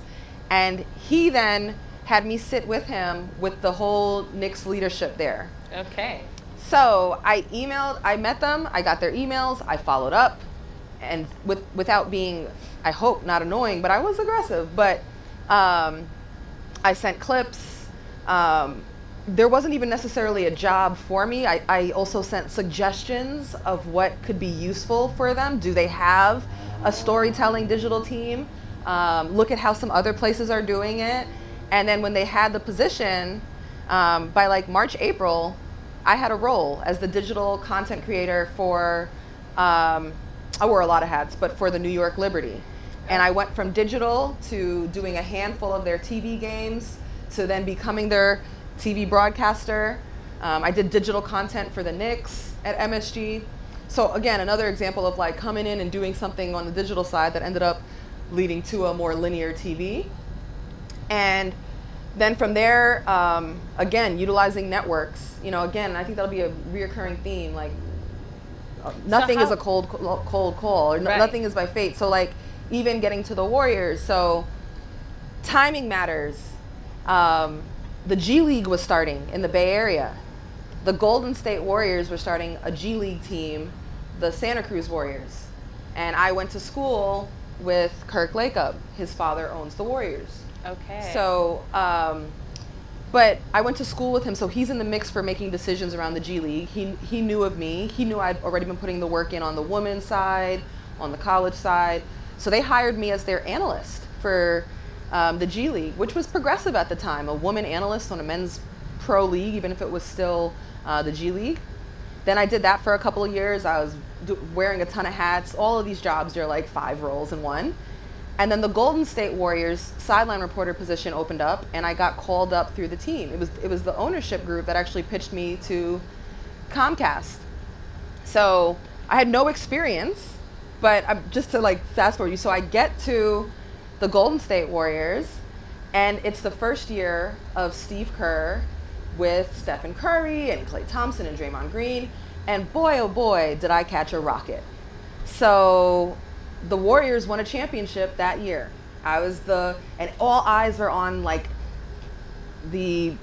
And he then had me sit with him with the whole Knicks leadership there. Okay. So I met them, I got their emails, I followed up, and without being, I hope, not annoying, but I was aggressive. But I sent clips. There wasn't even necessarily a job for me. I also sent suggestions of what could be useful for them. Do they have a storytelling digital team? Look at how some other places are doing it. And then when they had the position, by March, April, I had a role as the digital content creator for, I wore a lot of hats, but for the New York Liberty. And I went from digital to doing a handful of their TV games to then becoming their TV broadcaster. I did digital content for the Knicks at MSG. So again, another example of like coming in and doing something on the digital side that ended up leading to a more linear TV. And then from there, again, utilizing networks. Again, I think that'll be a reoccurring theme. Like, nothing is a cold call, or nothing is by fate. So like, even getting to the Warriors. So timing matters. The G League was starting in the Bay Area. The Golden State Warriors were starting a G League team, the Santa Cruz Warriors. And I went to school with Kirk Lacob. His father owns the Warriors. Okay. So, but I went to school with him, so he's in the mix for making decisions around the G League. He knew of me. He knew I'd already been putting the work in on the women's side, on the college side. So they hired me as their analyst for the G League, which was progressive at the time, a woman analyst on a men's pro league, even if it was still the G League. Then I did that for a couple of years. I was wearing a ton of hats. All of these jobs are like 5 roles in one. And then the Golden State Warriors sideline reporter position opened up, and I got called up through the team. It was the ownership group that actually pitched me to Comcast. So I had no experience, but just to like fast forward you, so I get to the Golden State Warriors, and it's the first year of Steve Kerr with Stephen Curry and Klay Thompson and Draymond Green, and boy, oh boy, did I catch a rocket. So the Warriors won a championship that year. And all eyes were on like the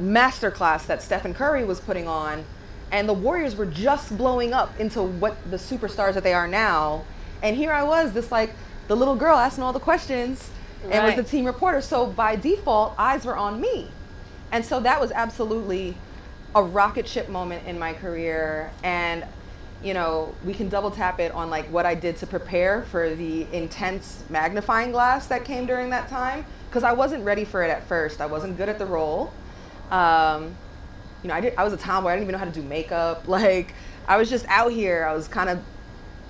masterclass that Stephen Curry was putting on, and the Warriors were just blowing up into what the superstars that they are now. And here I was, this like the little girl asking all the questions, and was the team reporter. So by default, eyes were on me. And so that was absolutely a rocket ship moment in my career. And we can double tap it on like what I did to prepare for the intense magnifying glass that came during that time, because I wasn't ready for it at first. I wasn't good at the role. I was a tomboy. I didn't even know how to do makeup. Like, I was just out here. I was kind of,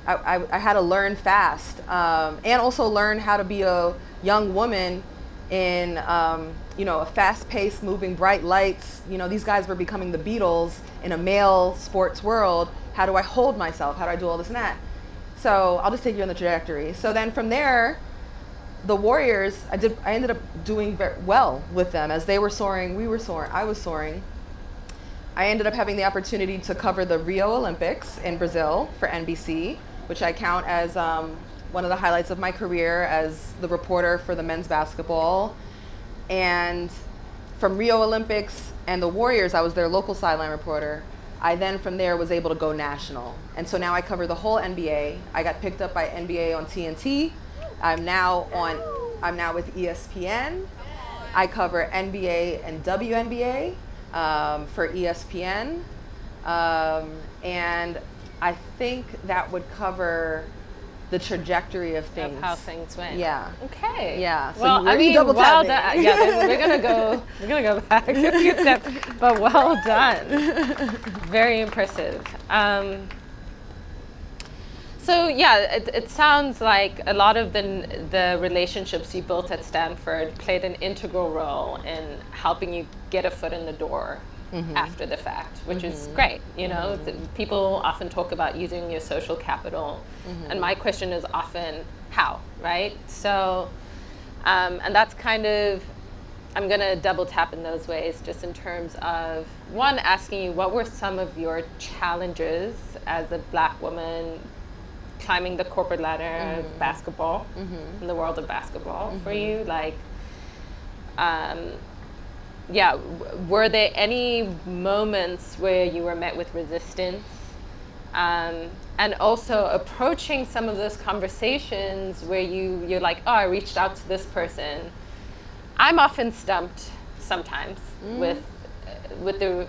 I had to learn fast, and also learn how to be a young woman in, a fast-paced, moving, bright lights. These guys were becoming the Beatles in a male sports world. How do I hold myself? How do I do all this and that? So I'll just take you on the trajectory. So then from there, the Warriors, I ended up doing very well with them. As they were soaring, we were soaring, I was soaring. I ended up having the opportunity to cover the Rio Olympics in Brazil for NBC, which I count as one of the highlights of my career as the reporter for the men's basketball. And from Rio Olympics and the Warriors, I was their local sideline reporter. I then from there was able to go national. And so now I cover the whole NBA. I got picked up by NBA on TNT. I'm now with ESPN. I cover NBA and WNBA for ESPN. And I think that would cover the trajectory of things. Of how things went. Yeah. Okay. Yeah. So well, really double well tapping. done. Yeah, we're gonna go back a few steps, but well done. Very impressive. So yeah, it sounds like a lot of the relationships you built at Stanford played an integral role in helping you get a foot in the door. Mm-hmm. After the fact, which mm-hmm. is great. People often talk about using your social capital, mm-hmm. and my question is often how, right? So, and that's kind of, I'm gonna double tap in those ways, just in terms of, one, asking you what were some of your challenges as a Black woman climbing the corporate ladder mm-hmm. of basketball, mm-hmm. in the world of basketball mm-hmm. for you, like, were there any moments where you were met with resistance? And also approaching some of those conversations where you're like, oh, I reached out to this person. I'm often stumped sometimes with the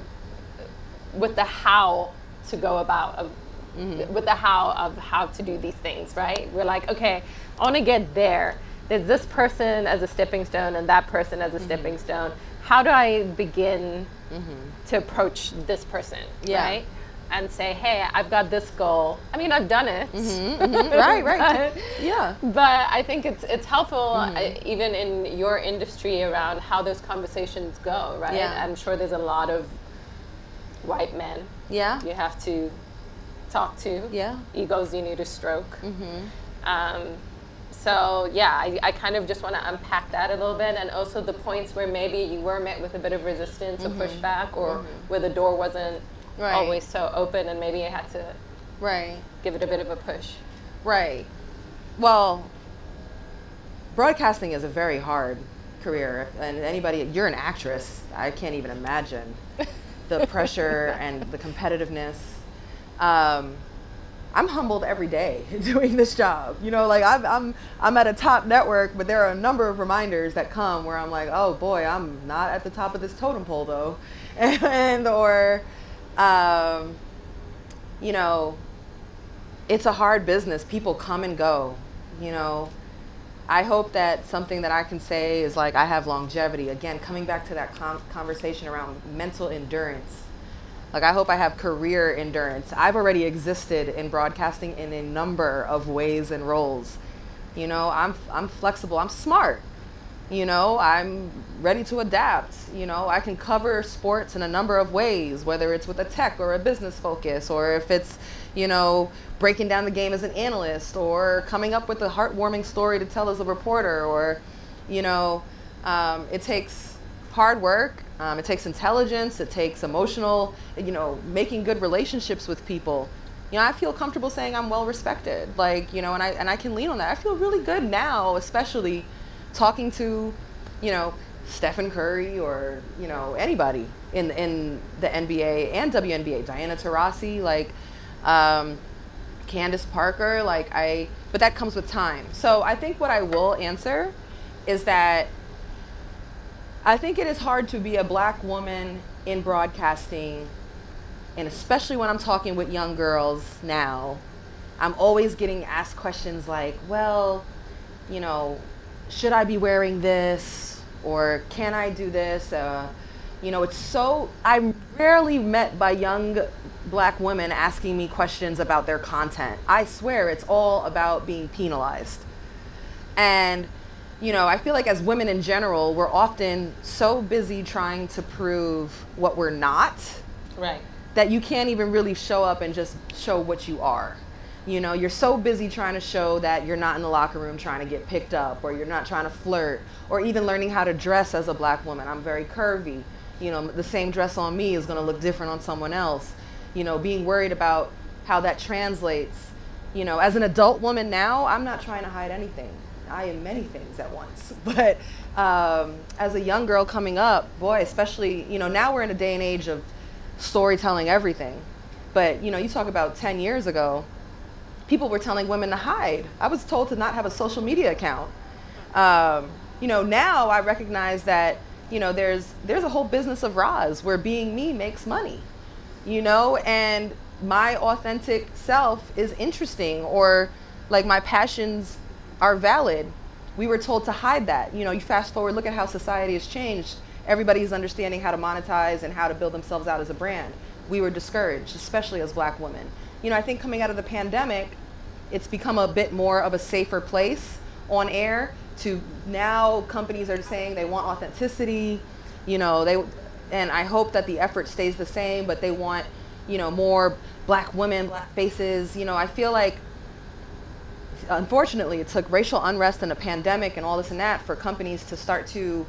how to go about, with the how of how to do these things, right? We're like, okay, I want to get there. There's this person as a stepping stone and that person as a mm-hmm. stepping stone. How do I begin mm-hmm. to approach this person, right? And say, hey, I've got this goal. I mean, I've done it. Mm-hmm, mm-hmm. Right. But I think it's helpful, mm-hmm. Even in your industry, around how those conversations go, right? Yeah. I'm sure there's a lot of white men Yeah. you have to talk to. Yeah. Egos you need to stroke. So yeah, I kind of just want to unpack that a little bit, and also the points where maybe you were met with a bit of resistance or pushback, or where the door wasn't always so open, and maybe you had to give it a bit of a push. Right. Well, broadcasting is a very hard career, and anybody, you're an actress, I can't even imagine the pressure and the competitiveness. I'm humbled every day doing this job. You know, like I'm at a top network, but there are a number of reminders that come where I'm like, oh boy, I'm not at the top of this totem pole though, or you know, it's a hard business. People come and go. You know, I hope that something that I can say is like I have longevity. Again, coming back to that conversation around mental endurance. Like, I hope I have career endurance. I've already existed in broadcasting in a number of ways and roles. You know, I'm flexible. I'm smart. You know, I'm ready to adapt. You know, I can cover sports in a number of ways, whether it's with a tech or a business focus, or if it's, you know, breaking down the game as an analyst, or coming up with a heartwarming story to tell as a reporter, or, you know, it takes hard work. It takes intelligence. It takes emotional, you know, making good relationships with people. You know, I feel comfortable saying I'm well respected, like, you know, and I can lean on that. I feel really good now, especially talking to, you know, Stephen Curry or, you know, anybody in the NBA and WNBA, Diana Taurasi, like, Candace Parker, like but that comes with time. So I think what I will answer is that I think it is hard to be a Black woman in broadcasting, and especially when I'm talking with young girls now, I'm always getting asked questions like, well, you know, should I be wearing this, or can I do this? You know, I'm rarely met by young Black women asking me questions about their content. I swear it's all about being penalized. And you know, I feel like as women in general, we're often so busy trying to prove what we're not, that you can't even really show up and just show what you are. You know, you're so busy trying to show that you're not in the locker room trying to get picked up, or you're not trying to flirt, or even learning how to dress as a Black woman. I'm very curvy. You know, the same dress on me is going to look different on someone else. You know, being worried about how that translates. You know, as an adult woman now, I'm not trying to hide anything. I am many things at once. But as a young girl coming up, boy, especially, you know, now we're in a day and age of storytelling everything. But, you know, you talk about 10 years ago, people were telling women to hide. I was told to not have a social media account. You know, now I recognize that, you know, there's a whole business of Ros where being me makes money, you know, and my authentic self is interesting, or like my passions are valid. We were told to hide that. You know, you fast forward, look at how society has changed. Everybody's understanding how to monetize and how to build themselves out as a brand. We were discouraged, especially as Black women. You know, I think coming out of the pandemic, it's become a bit more of a safer place on air. To now, companies are saying they want authenticity. You know, and I hope that the effort stays the same, but they want, you know, more Black women, Black faces. You know, I feel like, unfortunately, it took racial unrest and a pandemic and all this and that for companies to start to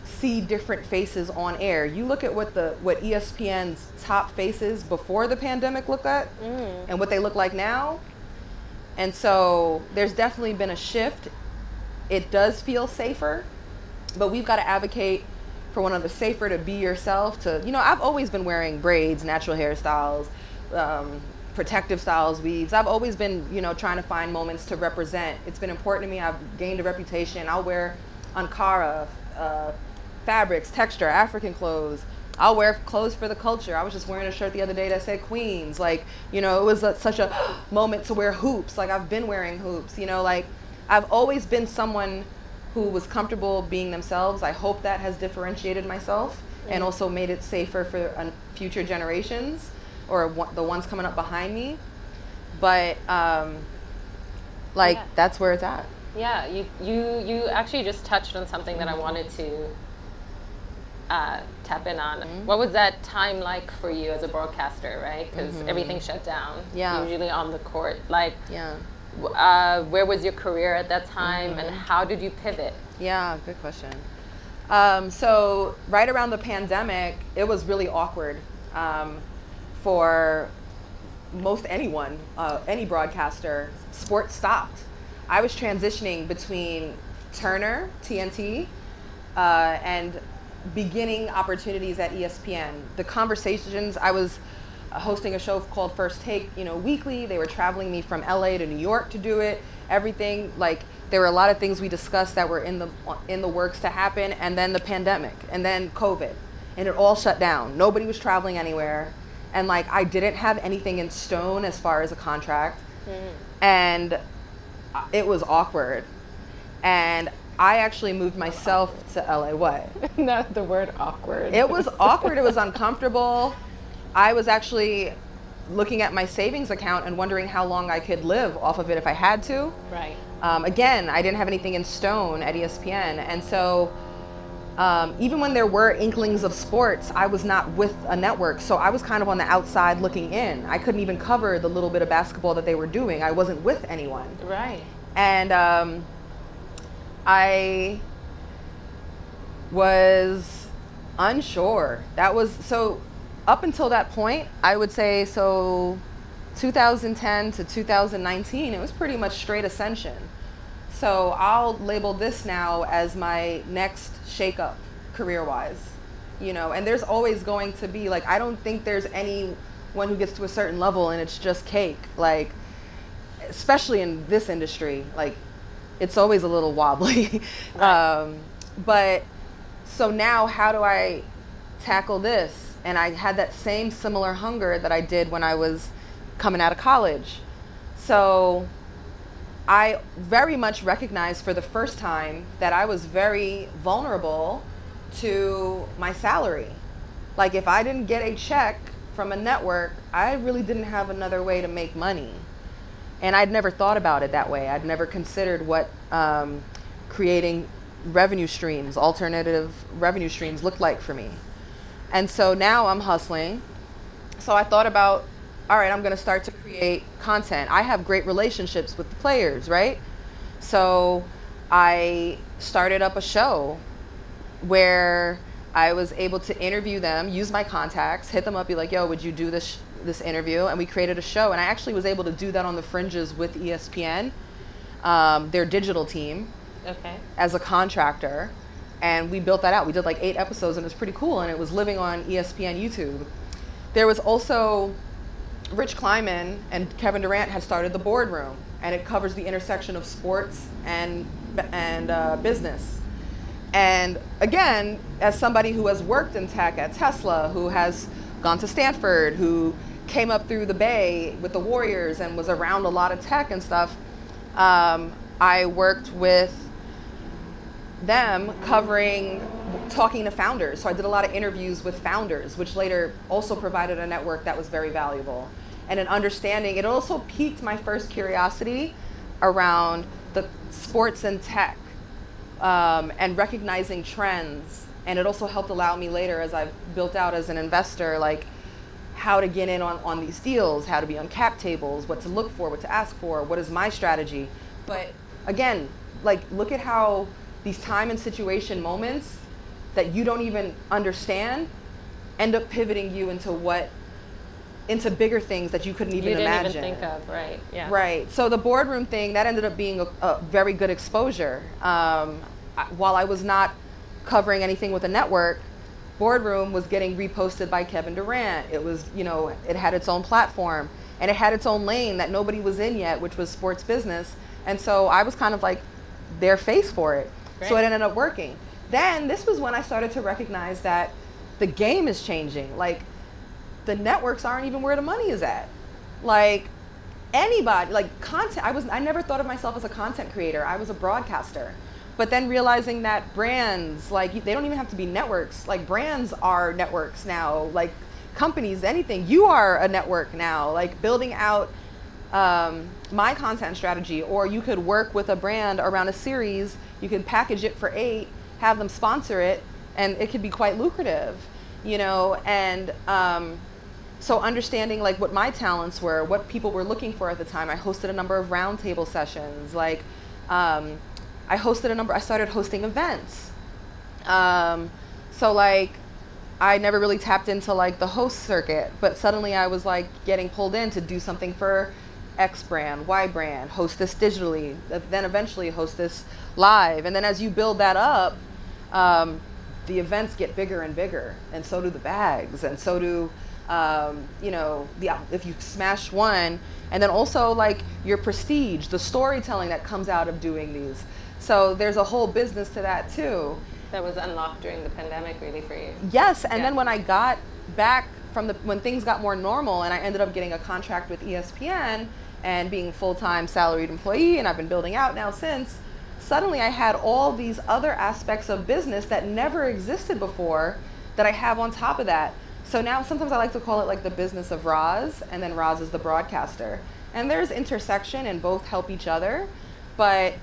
see different faces on air. You look at what ESPN's top faces before the pandemic looked at, and what they look like now. And so there's definitely been a shift. It does feel safer, but we've got to advocate for one of the safer to be yourself. To, you know, I've always been wearing braids, natural hairstyles, protective styles, weaves. I've always been, you know, trying to find moments to represent. It's been important to me. I've gained a reputation. I'll wear Ankara, fabrics, texture, African clothes. I'll wear clothes for the culture. I was just wearing a shirt the other day that said Queens. Like, you know, it was such a moment to wear hoops. Like, I've been wearing hoops, you know, like I've always been someone who was comfortable being themselves. I hope that has differentiated myself and also made it safer for future generations, or the ones coming up behind me. But that's where it's at. Yeah, you actually just touched on something that I wanted to tap in on. What was that time like for you as a broadcaster, right? Because everything shut down. Yeah. Usually on the court. Like, Yeah. Where was your career at that time, and how did you pivot? Yeah, good question. So right around the pandemic, it was really awkward for most anyone, any broadcaster. Sports stopped. I was transitioning between Turner, TNT, and beginning opportunities at ESPN. The conversations, I was hosting a show called First Take, weekly. They were traveling me from LA to New York to do it. Everything, like, there were a lot of things we discussed that were in the works to happen, and then the pandemic, and then COVID, and it all shut down. Nobody was traveling anywhere, and like I didn't have anything in stone as far as a contract, and it was awkward. And I actually moved myself to LA. What? Not the word awkward. It was awkward. It was uncomfortable. I was actually looking at my savings account and wondering how long I could live off of it if I had to. Right. Again, I didn't have anything in stone at ESPN. And so even when there were inklings of sports, I was not with a network. So I was kind of on the outside looking in. I couldn't even cover the little bit of basketball that they were doing. I wasn't with anyone. Right. And I was unsure. That was, so up until that point, I would say, so 2010 to 2019, it was pretty much straight ascension. So I'll label this now as my next shakeup career-wise, and there's always going to be, like, I don't think there's anyone who gets to a certain level and it's just cake, like, especially in this industry, like, it's always a little wobbly. Right. But so now how do I tackle this? And I had that same similar hunger that I did when I was coming out of college. So I very much recognized for the first time that I was very vulnerable to my salary. Like, if I didn't get a check from a network, I really didn't have another way to make money. And I'd never thought about it that way. I'd never considered what creating revenue streams, alternative revenue streams looked like for me. And so now I'm hustling. So I thought about, all right, I'm going to start to create content. I have great relationships with the players, right? So I started up a show where I was able to interview them, use my contacts, hit them up, be like, yo, would you do this interview? And we created a show. And I actually was able to do that on the fringes with ESPN, their digital team, as a contractor. And we built that out. We did like 8 episodes, and it was pretty cool. And it was living on ESPN YouTube. There was also Rich Kleiman and Kevin Durant had started the Boardroom, and it covers the intersection of sports and business. And again, as somebody who has worked in tech at Tesla, who has gone to Stanford, who came up through the Bay with the Warriors and was around a lot of tech and stuff, I worked with them talking to founders. So I did a lot of interviews with founders, which later also provided a network that was very valuable. And an understanding, it also piqued my first curiosity around the sports and tech, and recognizing trends. And it also helped allow me later, as I've built out as an investor, like how to get in on these deals, how to be on cap tables, what to look for, what to ask for, what is my strategy. But again, like, look at how these time and situation moments that you don't even understand end up pivoting you into bigger things that you couldn't even imagine. You didn't even think of, right? Yeah. Right. So the Boardroom thing, that ended up being a very good exposure. While I was not covering anything with a network, Boardroom was getting reposted by Kevin Durant. It was, it had its own platform, and it had its own lane that nobody was in yet, which was sports business. And so I was kind of like their face for it. Great. So it ended up working. Then this was when I started to recognize that the game is changing. Like, the networks aren't even where the money is at. Like, anybody, like content, I never thought of myself as a content creator. I was a broadcaster. But then realizing that brands, like, they don't even have to be networks. Like, brands are networks now. Like, companies, anything. You are a network now. Like, building out my content strategy, or you could work with a brand around a series. You could package it for 8, have them sponsor it, and it could be quite lucrative, you know, and so understanding like what my talents were, what people were looking for at the time. I hosted a number of roundtable sessions. Like I started hosting events. So like I never really tapped into like the host circuit, but suddenly I was like getting pulled in to do something for X brand, Y brand, host this digitally, then eventually host this live. And then as you build that up, the events get bigger and bigger, and so do the bags, and so do you know, if you smash one, and then also like your prestige, the storytelling that comes out of doing these. So there's a whole business to that too. That was unlocked during the pandemic, really, for you. Yes, and then when I got back when things got more normal, and I ended up getting a contract with ESPN and being a full-time salaried employee, and I've been building out now since. Suddenly I had all these other aspects of business that never existed before that I have on top of that. So now sometimes I like to call it like the business of Ros, and then Ros is the broadcaster. And there's intersection, and both help each other. But,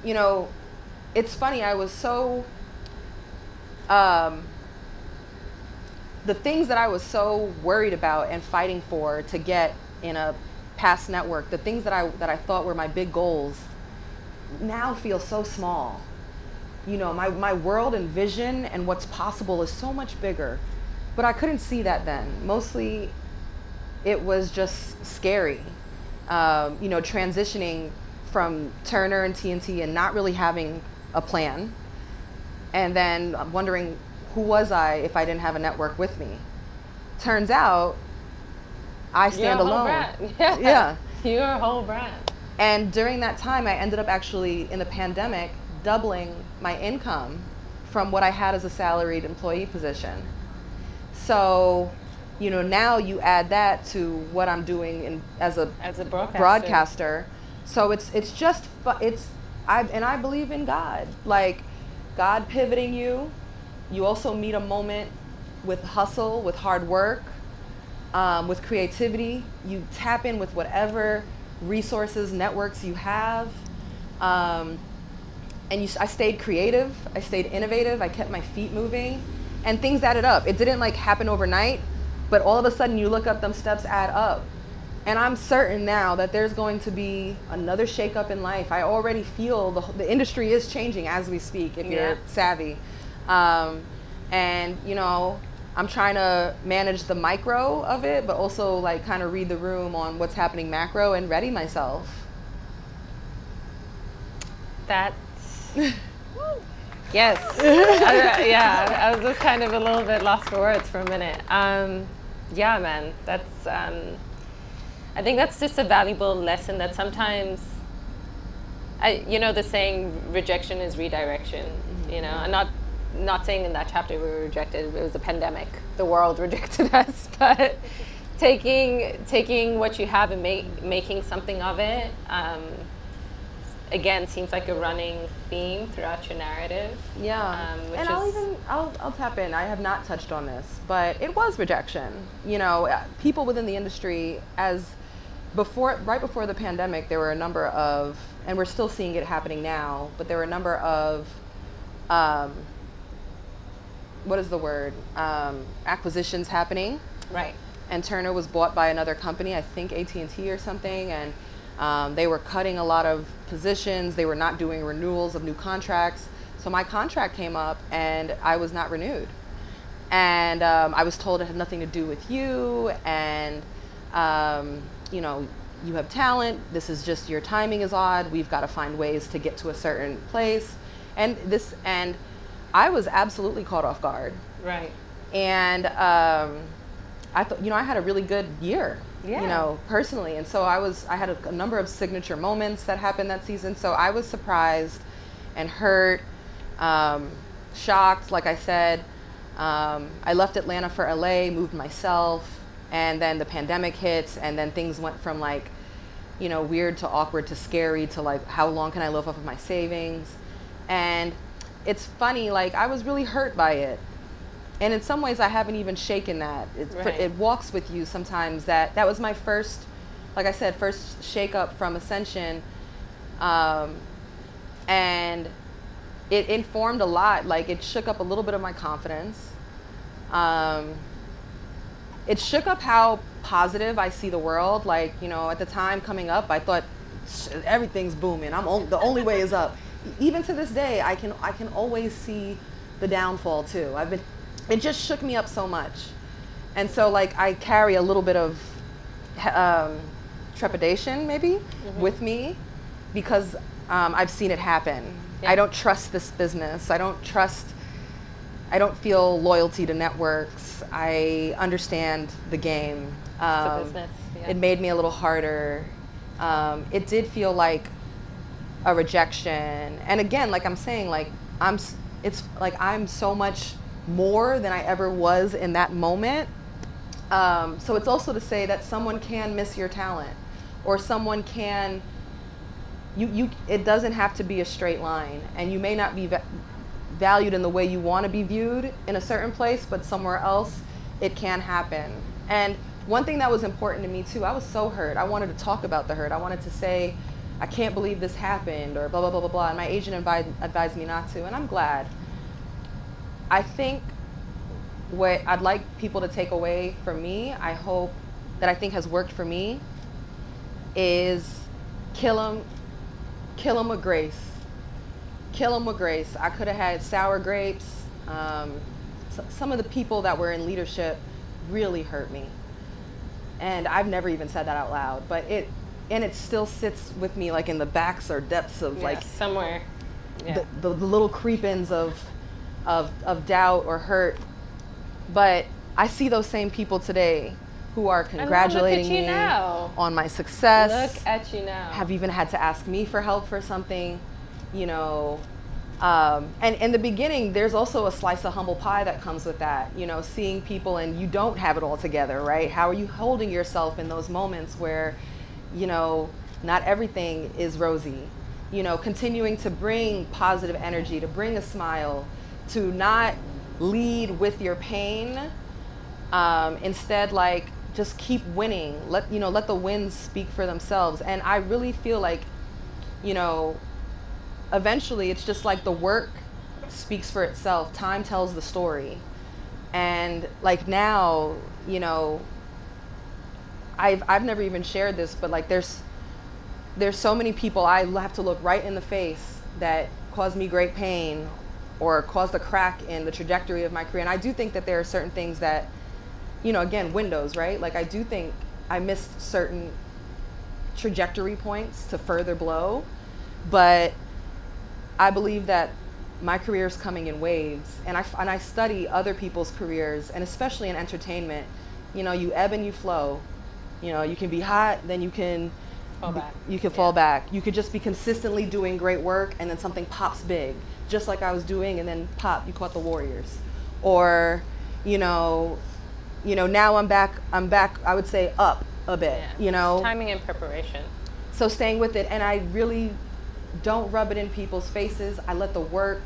you know, it's funny, I was so, the things that I was so worried about and fighting for to get in a past network, the things that I thought were my big goals, now feel so small. You know, my world and vision and what's possible is so much bigger. But I couldn't see that then. Mostly it was just scary. You know, transitioning from Turner and TNT and not really having a plan. And then wondering, who was I if I didn't have a network with me? Turns out, I stand alone. Yeah. Yeah. You're a whole brand. And during that time, I ended up actually, in the pandemic, doubling my income from what I had as a salaried employee position. So, you know, now you add that to what I'm doing as a broadcaster. So I believe in God. Like, God pivoting you. You also meet a moment with hustle, with hard work, with creativity. You tap in with whatever resources, networks you have. And I stayed creative. I stayed innovative. I kept my feet moving. And things added up. It didn't like happen overnight, but all of a sudden you look up, them steps add up. And I'm certain now that there's going to be another shakeup in life. I already feel the industry is changing as we speak, if you're savvy. And, you know, I'm trying to manage the micro of it, but also like kind of read the room on what's happening macro and ready myself. That's... Yes. I was just kind of a little bit lost for words for a minute. Yeah, man, that's, I think that's just a valuable lesson that sometimes, you know, the saying, rejection is redirection, you know. I'm not saying in that chapter we were rejected, it was a pandemic. The world rejected us, but taking what you have and making something of it, again, seems like a running theme throughout your narrative. Yeah, and I'll tap in. I have not touched on this, but it was rejection. You know, people within the industry, right before the pandemic, there were a number of, and we're still seeing it happening now, but there were a number of, what is the word? Acquisitions happening. Right. And Turner was bought by another company, I think AT&T or something, and they were cutting a lot of positions. They were not doing renewals of new contracts. So my contract came up and I was not renewed. And I was told it had nothing to do with you. And, you know, you have talent. This is just, your timing is odd. We've got to find ways to get to a certain place. And I was absolutely caught off guard. Right. And I thought, you know, I had a really good year. Yeah. You know, personally. And so I had a number of signature moments that happened that season. So I was surprised and hurt, shocked, like I said. I left Atlanta for LA, moved myself, and then the pandemic hit, and then things went from like, you know, weird to awkward to scary to like, how long can I live off of my savings? And it's funny, like I was really hurt by it. And in some ways, I haven't even shaken that. It walks with you sometimes. That was my first, like I said, first shake up from Ascension. And it informed a lot. Like, it shook up a little bit of my confidence. It shook up how positive I see the world. Like, you know, at the time coming up, I thought everything's booming. The only way is up. Even to this day, I can always see the downfall too. It just shook me up so much. And so, like, I carry a little bit of trepidation maybe with me, because I've seen it happen. Yeah. I don't trust this business. I don't feel loyalty to networks. I understand the game. It's a business. Yeah. It made me a little harder. It did feel like a rejection. And again, like I'm saying, like it's like I'm so much more than I ever was in that moment. So it's also to say that someone can miss your talent, or someone can, it doesn't have to be a straight line, and you may not be valued in the way you want to be viewed in a certain place, but somewhere else it can happen. And one thing that was important to me too, I was so hurt. I wanted to talk about the hurt. I wanted to say, I can't believe this happened, or blah, blah, blah, blah, blah. And my agent advised me not to, and I'm glad. I think what I'd like people to take away from me, I hope that I think has worked for me, is kill 'em with grace. Kill 'em with grace. I could have had sour grapes. Some of the people that were in leadership really hurt me. And I've never even said that out loud, but it still sits with me, like in the backs or depths of like somewhere. Yeah. The little creep-ins of doubt or hurt. But I see those same people today who are congratulating me on my success. Look at you now. Have even had to ask me for help for something, you know. And in the beginning, there's also a slice of humble pie that comes with that, you know, seeing people and you don't have it all together, right? How are you holding yourself in those moments where, you know, not everything is rosy? You know, continuing to bring positive energy, to bring a smile, to not lead with your pain. Instead, like, just keep winning. Let the wins speak for themselves. And I really feel like, you know, eventually it's just like the work speaks for itself. Time tells the story. And like now, you know, I've never even shared this, but like there's so many people I have to look right in the face that caused me great pain or caused a crack in the trajectory of my career. And I do think that there are certain things that, you know, again, windows, right? Like I do think I missed certain trajectory points to further blow, but I believe that my career is coming in waves, and I study other people's careers, and especially in entertainment, you know, you ebb and you flow. You know, you can be hot, then you can fall back. Fall back. You could just be consistently doing great work, and then something pops big, just like I was doing, and then pop, you caught the Warriors. Or, you know, now I'm back, I would say up a bit, you know. It's timing and preparation. So staying with it, and I really don't rub it in people's faces. I let the work,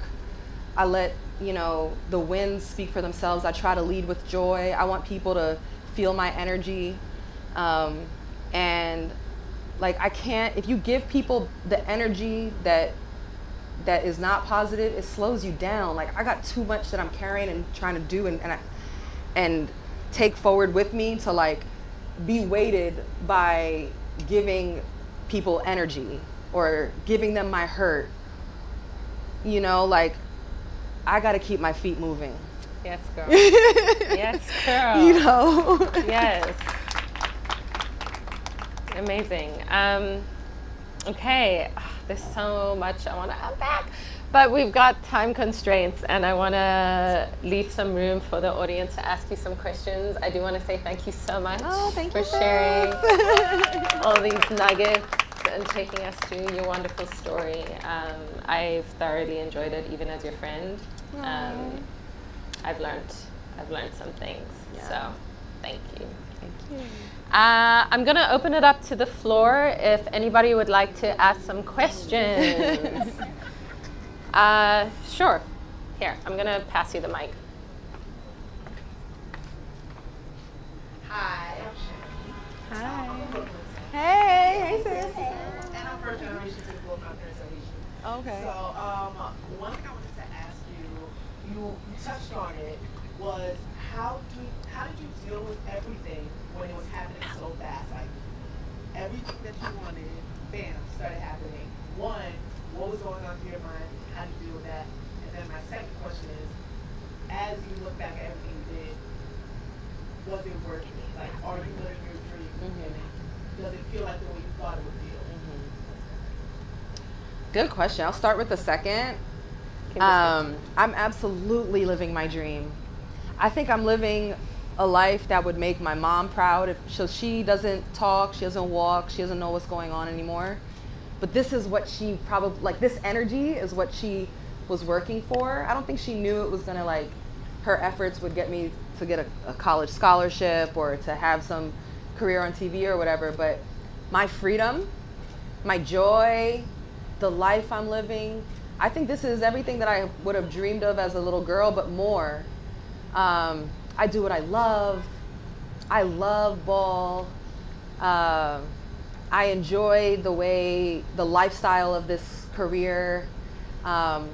I let, you know, the wins speak for themselves. I try to lead with joy. I want people to feel my energy. And like, I can't, if you give people the energy that is not positive, it slows you down. Like, I got too much that I'm carrying and trying to do and take forward with me to like be weighted by giving people energy or giving them my hurt. You know, like, I gotta keep my feet moving. Yes, girl. Yes, girl. You know? Yes. Amazing. Okay, there's so much I want to unpack, but we've got time constraints, and I want to leave some room for the audience to ask you some questions. I do want to say thank you so much for sharing all these nuggets and taking us through your wonderful story. I've thoroughly enjoyed it, even as your friend. I've learned some things. Yeah. So, thank you. Thank you. I'm going to open it up to the floor if anybody would like to ask some questions. Sure. Here, I'm going to pass you the mic. Hi. Hi. Hey, sis. And I'm first generation to the Global Organization. Okay. So, one thing I want touched on it, was how did you deal with everything when it was happening so fast? Like everything that you wanted, bam, started happening. One, what was going on through your mind? How did you deal with that? And then my second question is, as you look back at everything you did, was it worth it? Like, are you living your dream? And does it feel like the way you thought it would feel? Good question. I'll start with the second. I'm absolutely living my dream. I think I'm living a life that would make my mom proud. If she doesn't talk, she doesn't walk, she doesn't know what's going on anymore. But this is what she probably, like, this energy is what she was working for. I don't think she knew it was gonna, like, her efforts would get me to get a college scholarship or to have some career on TV or whatever. But my freedom, my joy, the life I'm living, I think this is everything that I would have dreamed of as a little girl, but more. I do what I love. I love ball. I enjoy the lifestyle of this career. I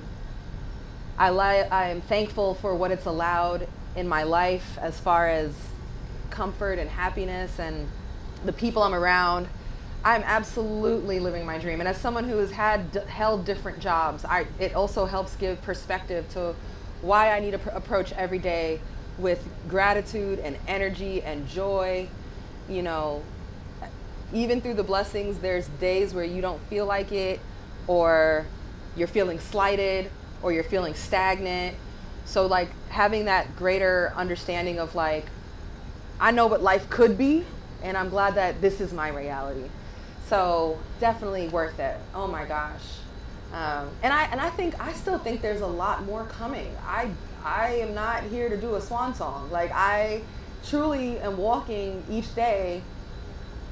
am thankful for what it's allowed in my life as far as comfort and happiness and the people I'm around. I'm absolutely living my dream. And as someone who has held different jobs, it also helps give perspective to why I need to approach every day with gratitude and energy and joy. You know, even through the blessings, there's days where you don't feel like it, or you're feeling slighted, or you're feeling stagnant. So like having that greater understanding of like, I know what life could be, and I'm glad that this is my reality. So definitely worth it. Oh my gosh. And I still think there's a lot more coming. I am not here to do a swan song. Like, I truly am walking each day.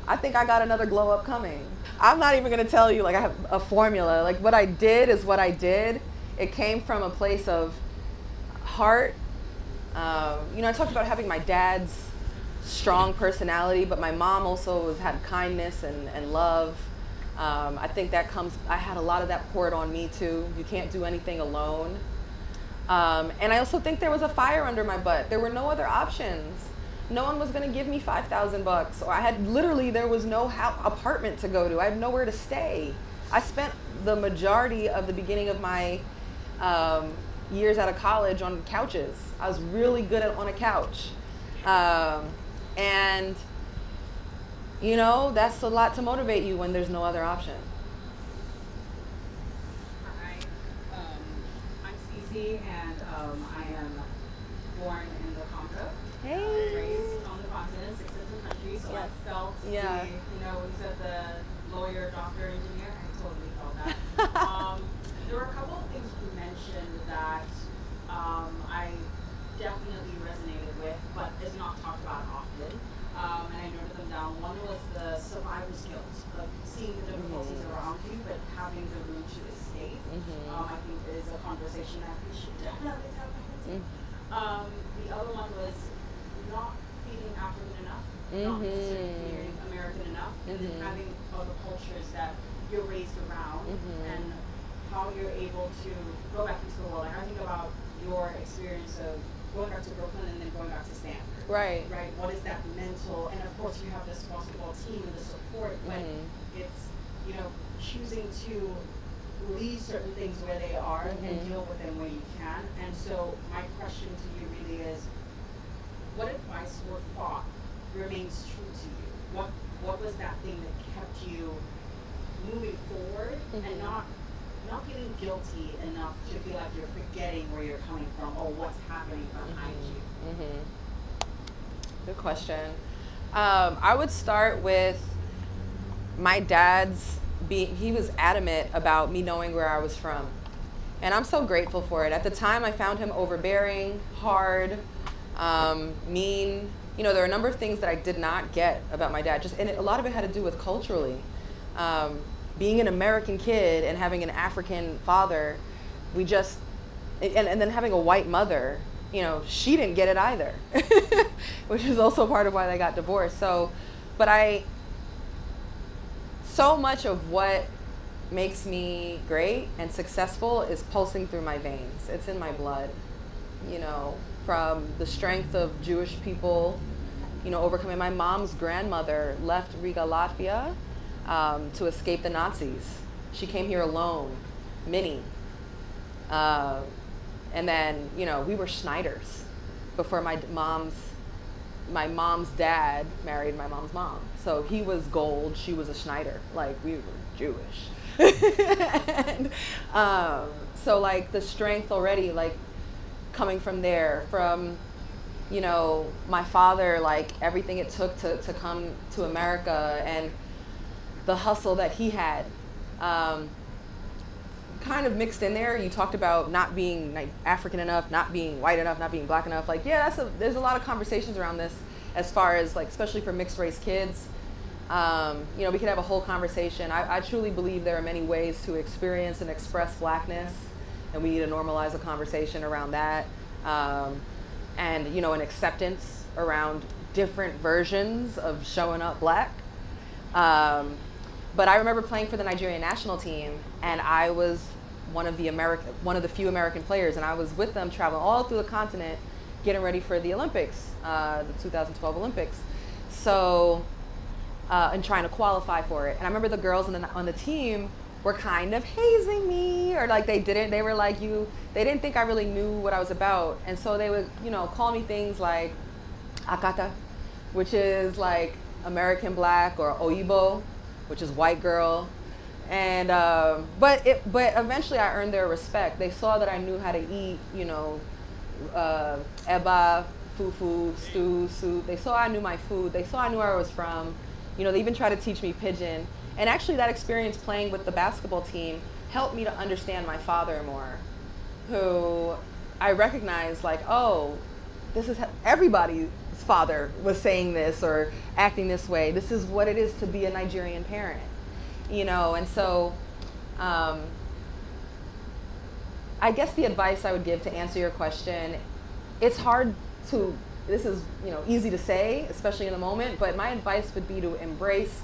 I think I got another glow up coming. I'm not even gonna tell you like I have a formula. Like, what I did is what I did. It came from a place of heart. You know, I talked about having my dad's strong personality, but my mom also had kindness and love. I think that I had a lot of that poured on me too. You can't do anything alone. And I also think there was a fire under my butt. There were no other options. No one was gonna give me $5,000, or there was no apartment to go to. I had nowhere to stay. I spent the majority of the beginning of my years out of college on couches. I was really good on a couch. And you know, that's a lot to motivate you when there's no other option. Hi, I'm Cece, and I am born in the Congo. Hey. Raised on the continent, 6 different countries, so Yes. I felt Yeah. you said the lawyer, doctor, engineer, I totally felt that. There were a couple of things you mentioned that I definitely resonated with, but is not talked about often. And I noted them down. One was the survival skills of seeing the difficulties around you, but having the room to escape. I think is a conversation that we should definitely tap into. The other one was not feeling African enough, not necessarily feeling American enough, and then having other cultures that you're raised around, and how you're able to go back into the world. Like, I think about your experience of going back to Brooklyn and then going back to Stanford. Right. Right. What is that mental? And of course, you have this basketball team and the support, but it's, choosing to leave certain things where they are and deal with them where you can. And so my question to you really is, what advice or thought remains true to you? What was that thing that kept you moving forward and not feeling guilty enough to feel like you're forgetting where you're coming from or what's happening behind you? Good question. I would start with my dad's he was adamant about me knowing where I was from. And I'm so grateful for it. At the time, I found him overbearing, hard, mean. There are a number of things that I did not get about my dad. And a lot of it had to do with culturally. Being an American kid and having an African father, and then having a white mother, she didn't get it either, which is also part of why they got divorced. So much of what makes me great and successful is pulsing through my veins. It's in my blood. you know, from the strength of Jewish people, you know, overcoming. My mom's grandmother left Riga, Latvia, to escape the Nazis. She came here alone, Minnie. And then, you know, we were Schneiders before my mom's dad married my mom's mom. So he was Gold, she was a Schneider. Like, we were Jewish. And, so like the strength already, like coming from there, from, you know, my father, like everything it took to come to America and the hustle that he had, kind of mixed in there. You talked about not being like African enough, not being white enough, not being black enough. Like, yeah, there's a lot of conversations around this as far as like, especially for mixed race kids. You know, we could have a whole conversation. I truly believe there are many ways to experience and express blackness, and we need to normalize a conversation around that. And, you know, an acceptance around different versions of showing up black. But I remember playing for the Nigerian national team, and I was one of the few American players, and I was with them traveling all through the continent, getting ready for the Olympics, the 2012 Olympics. So, and trying to qualify for it. And I remember the girls on the team were kind of hazing me, or like they were like, they didn't think I really knew what I was about. And so they would, you know, call me things like Akata, which is like American black, or Oibo, which is white girl. And, but eventually I earned their respect. They saw that I knew how to eat, you know, eba, fufu, stew, soup. They saw I knew my food. They saw I knew where I was from. You know, they even tried to teach me pidgin. And actually that experience playing with the basketball team helped me to understand my father more, who I recognized like, oh, this is everybody's father was saying this or acting this way. This is what it is to be a Nigerian parent, you know. And so I guess the advice I would give to answer your question, it's hard to, this is, you know, easy to say, especially in the moment, but my advice would be to embrace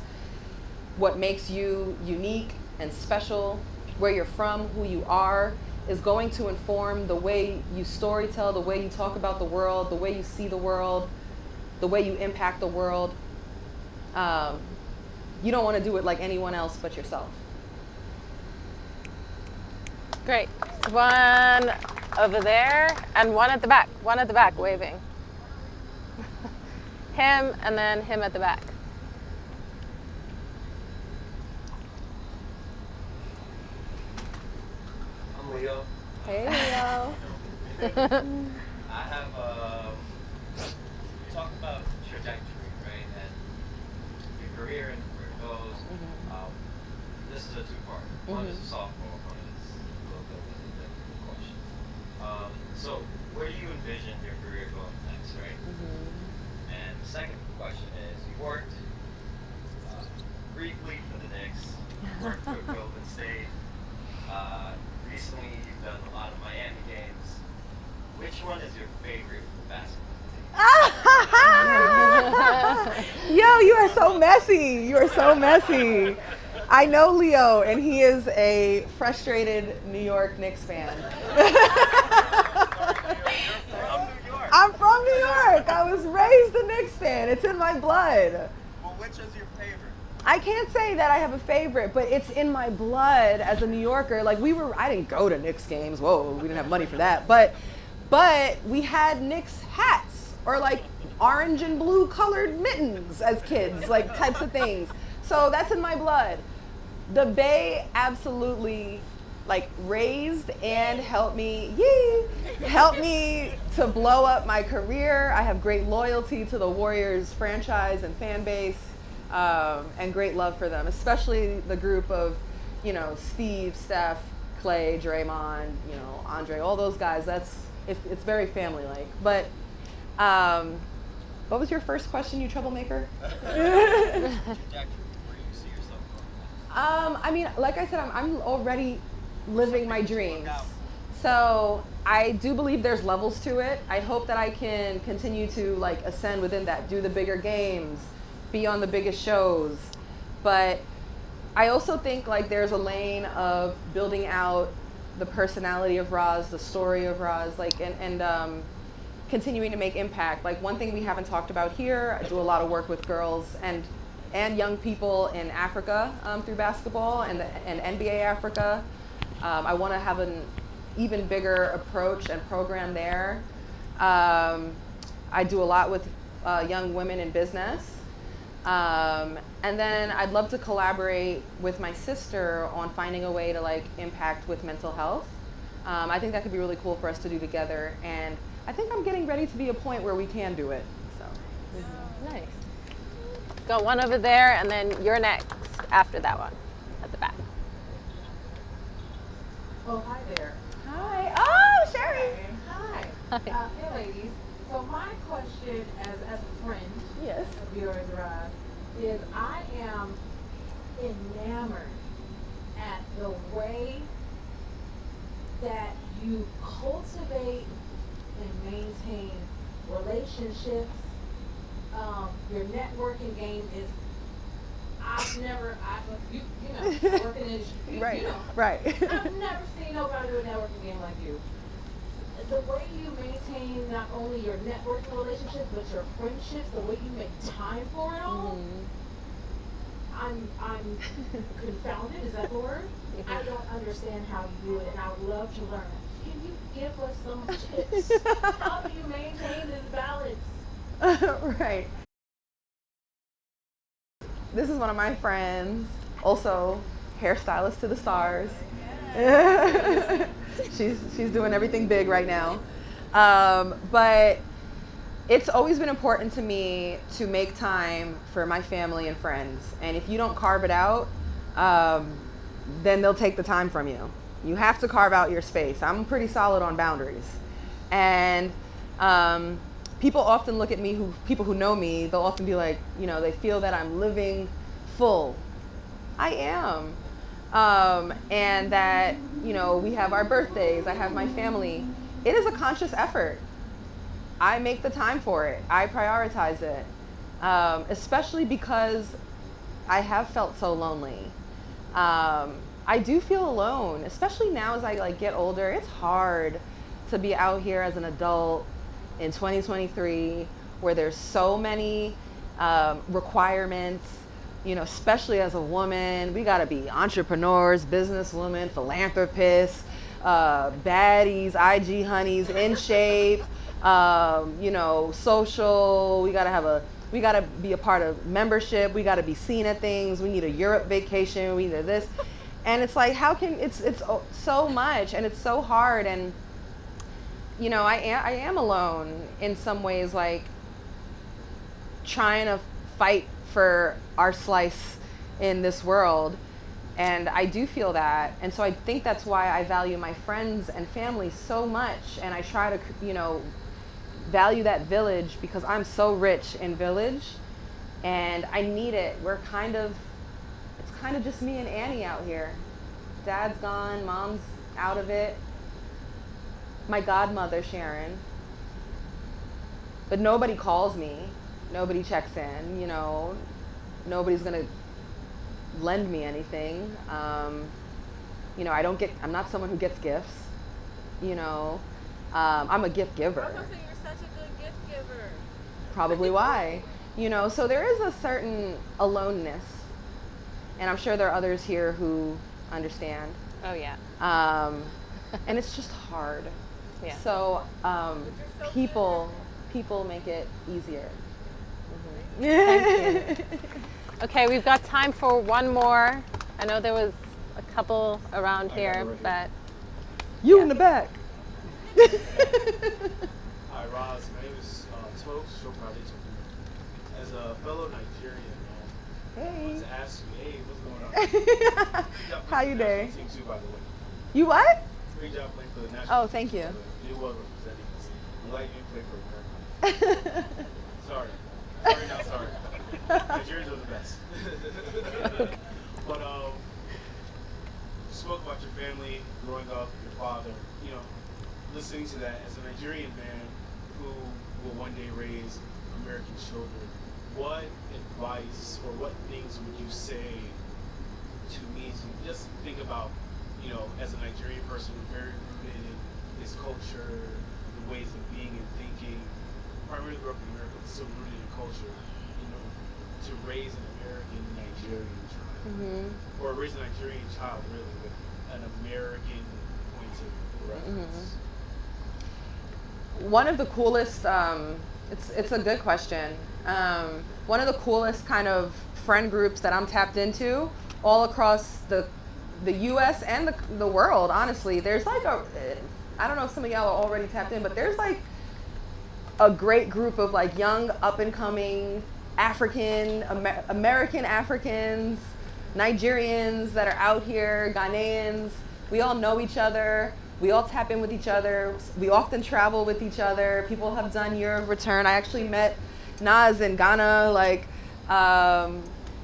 what makes you unique and special. Where you're from, who you are, is going to inform the way you storytell, the way you talk about the world, the way you see the world, the way you impact the world. You don't want to do it like anyone else but yourself. Great. One over there and one at the back waving. Him and then him at the back. I'm Leo. Hey, Leo. I have talk about trajectory, right, and your career and where it goes. This is a two-part. One is a softball, one is a little bit of a technical question. So, where do you envision your career going next, right? And the second question is, you worked briefly for the Knicks, worked for Golden State. Recently, you've done a lot of Miami games. Which one is your favorite basketball team? Yo, you are so messy. You are so messy. I know Leo, and he is a frustrated New York Knicks fan. I'm from New York. I was raised a Knicks fan. It's in my blood. Well, which is your favorite? I can't say that I have a favorite, but it's in my blood as a New Yorker. Like I didn't go to Knicks games. Whoa, we didn't have money for that. But we had Knicks hats or like orange and blue colored mittens as kids, like types of things. So that's in my blood. The Bay absolutely like raised and helped me to blow up my career. I have great loyalty to the Warriors franchise and fan base. And great love for them, especially the group of, you know, Steve, Steph, Clay, Draymond, you know, Andre, all those guys. It's very family-like. But what was your first question, you troublemaker? I mean, like I said, I'm already living my dreams. So I do believe there's levels to it. I hope that I can continue to like ascend within that, do the bigger games, be on the biggest shows. But I also think like there's a lane of building out the personality of Ros, the story of Ros, like, and continuing to make impact. Like, one thing we haven't talked about here, I do a lot of work with girls and young people in Africa through basketball and NBA Africa. I want to have an even bigger approach and program there. I do a lot with young women in business. And then I'd love to collaborate with my sister on finding a way to like impact with mental health. I think that could be really cool for us to do together. And I think I'm getting ready to be a point where we can do it. So. Nice. Got one over there, and then you're next after that one at the back. Oh, hi there. Hi. Oh, Sherry. Hi. Hi. Hey, ladies. So my question as a friend Yes. of yours, Rod, is I am enamored at the way that you cultivate and maintain relationships. Your networking game is, you know, working in the industry, Right. you know. Right. I've never seen nobody do a networking game like you. The way you maintain not only your networking relationships, but your friendships, the way you make time for it all, I'm confounded, is that the word? I don't understand how you do it, and I would love to learn. Can you give us some tips? How do you maintain this balance? Right. This is one of my friends, also hairstylist to the stars. She's doing everything big right now. But it's always been important to me to make time for my family and friends. And if you don't carve it out, then they'll take the time from you. You have to carve out your space. I'm pretty solid on boundaries. And people often look at me, people who know me, they'll often be like, you know, they feel that I'm living full. I am. And that, you know, we have our birthdays, I have my family. It is a conscious effort. I make the time for it. I prioritize it. Especially because I have felt so lonely. I do feel alone, especially now as I like get older. It's hard to be out here as an adult in 2023 where there's so many requirements, you know, especially as a woman. We gotta be entrepreneurs, businesswomen, philanthropists, baddies, IG honeys, in shape, you know, social. We gotta be a part of membership. We gotta be seen at things. We need a Europe vacation. We need this. And it's like, how can, it's so much and it's so hard. And, you know, I am alone in some ways, like trying to fight for our slice in this world. And I do feel that. And so I think that's why I value my friends and family so much. And I try to, you know, value that village because I'm so rich in village and I need it. It's kind of just me and Annie out here. Dad's gone, mom's out of it. My godmother, Sharon. But nobody calls me. Nobody checks in, you know. Nobody's gonna lend me anything. You know, I'm not someone who gets gifts, you know. I'm a gift giver. I was gonna say you're such a good gift giver. Probably why. You know, so there is a certain aloneness. And I'm sure there are others here who understand. Oh yeah. And it's just hard. Yeah. So so people make it easier. Thank you. Okay, we've got time for one more. I know there was a couple around here, but You in the back. Hi, Ros. My name is Smokes. She'll probably talk to me. As a fellow Nigerian, I Hey. wanted to ask you, hey, what's going on? How you doing? Team too, by the way. You what? Great job playing for the national Oh, thank team. you. You well representing us. Enlightening play for America. Sorry, not sorry. Nigerians are the best. But you spoke about your family growing up, your father. You know, listening to that as a Nigerian man who will one day raise American children, what advice or what things would you say to me to just think about you know, as a Nigerian person, we're very rooted in this culture, the ways of being and thinking. Primarily grew up in America, but still rooted in culture. You know, to raise an American Nigerian child, or raise a Nigerian child really with an American point of reference. One of the coolest, it's a good question. One of the coolest kind of friend groups that I'm tapped into all across the U.S. and the world, honestly. There's like I don't know if some of y'all are already tapped in, but there's like a great group of like young up and coming American Africans, Nigerians that are out here, Ghanaians. We all know each other. We all tap in with each other. We often travel with each other. People have done year of return. I actually met Nas in Ghana, like,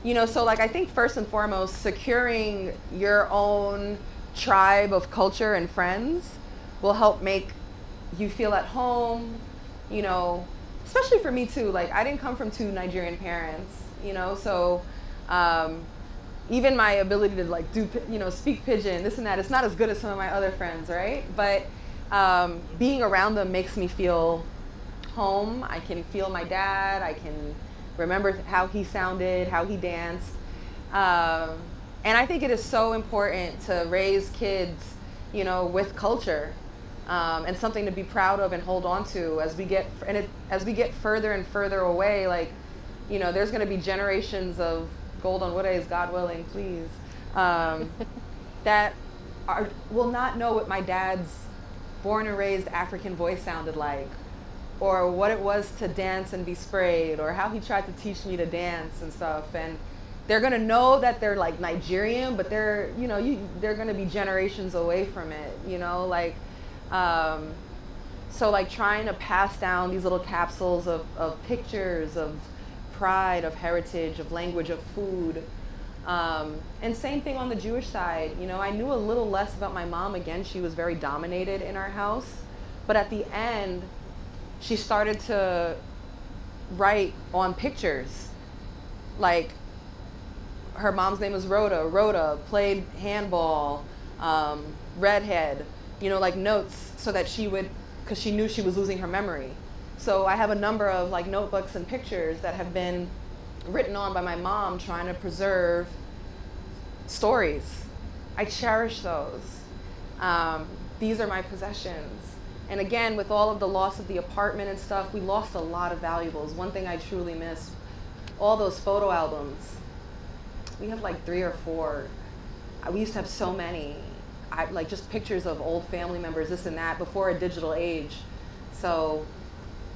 you know, so like I think first and foremost, securing your own tribe of culture and friends will help make you feel at home, you know, especially for me too. Like I didn't come from two Nigerian parents, you know, so even my ability to like do, you know, speak pidgin, this and that, it's not as good as some of my other friends, right? But being around them makes me feel home. I can feel my dad. I can remember how he sounded, how he danced. And I think it is so important to raise kids, you know, with culture and something to be proud of and hold on to as we get, as we get further and further away. Like, you know, there's going to be generations of Gold-Onwude, God willing, please, that will not know what my dad's born and raised African voice sounded like, or what it was to dance and be sprayed, or how he tried to teach me to dance and stuff. And they're gonna know that they're like Nigerian, but they're, you know, they're gonna be generations away from it, you know, like, so like trying to pass down these little capsules of pictures, of pride, of heritage, of language, of food. And same thing on the Jewish side. You know, I knew a little less about my mom. Again, she was very dominated in our house. But at the end, she started to write on pictures. Like, her mom's name was Rhoda. Rhoda played handball, redhead, you know, like notes so that she would, because she knew she was losing her memory. So I have a number of like notebooks and pictures that have been written on by my mom trying to preserve stories. I cherish those. These are my possessions. And again, with all of the loss of the apartment and stuff, we lost a lot of valuables. One thing I truly miss, all those photo albums. We have like 3 or 4. We used to have so many. Like just pictures of old family members, this and that, before a digital age. So,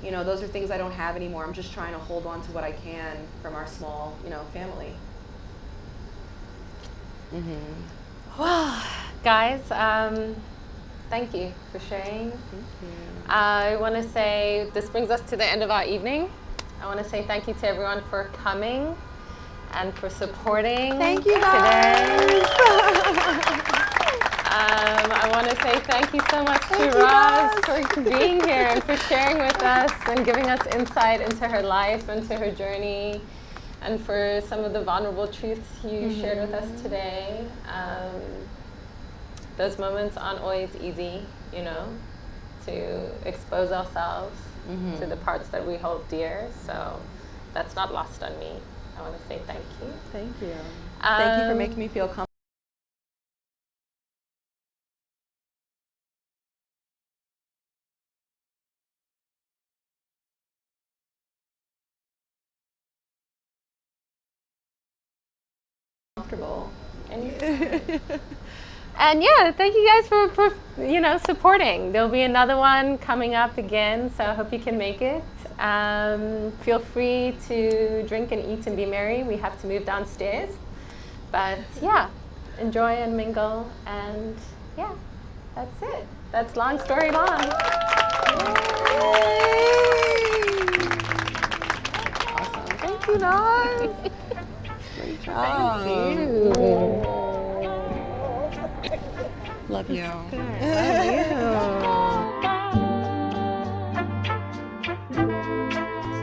you know, those are things I don't have anymore. I'm just trying to hold on to what I can from our small, you know, family. Well, guys, thank you for sharing. I want to say this brings us to the end of our evening. I want to say thank you to everyone for coming and for supporting. Thank you, guys. Today. I want to say thank you so much to Ros for being here and for sharing with us and giving us insight into her life and to her journey, and for some of the vulnerable truths you shared with us today. Those moments aren't always easy, you know, to expose ourselves to the parts that we hold dear. So that's not lost on me. I want to say thank you. Thank you. Thank you for making me feel comfortable. And yeah, thank you guys for you know, supporting. There'll be another one coming up again, so I hope you can make it. Feel free to drink and eat and be merry. We have to move downstairs. But yeah, enjoy and mingle, and yeah, that's it. That's long story long. Awesome. Thank you, Nas. Great job. Thank you. Love you. Love you.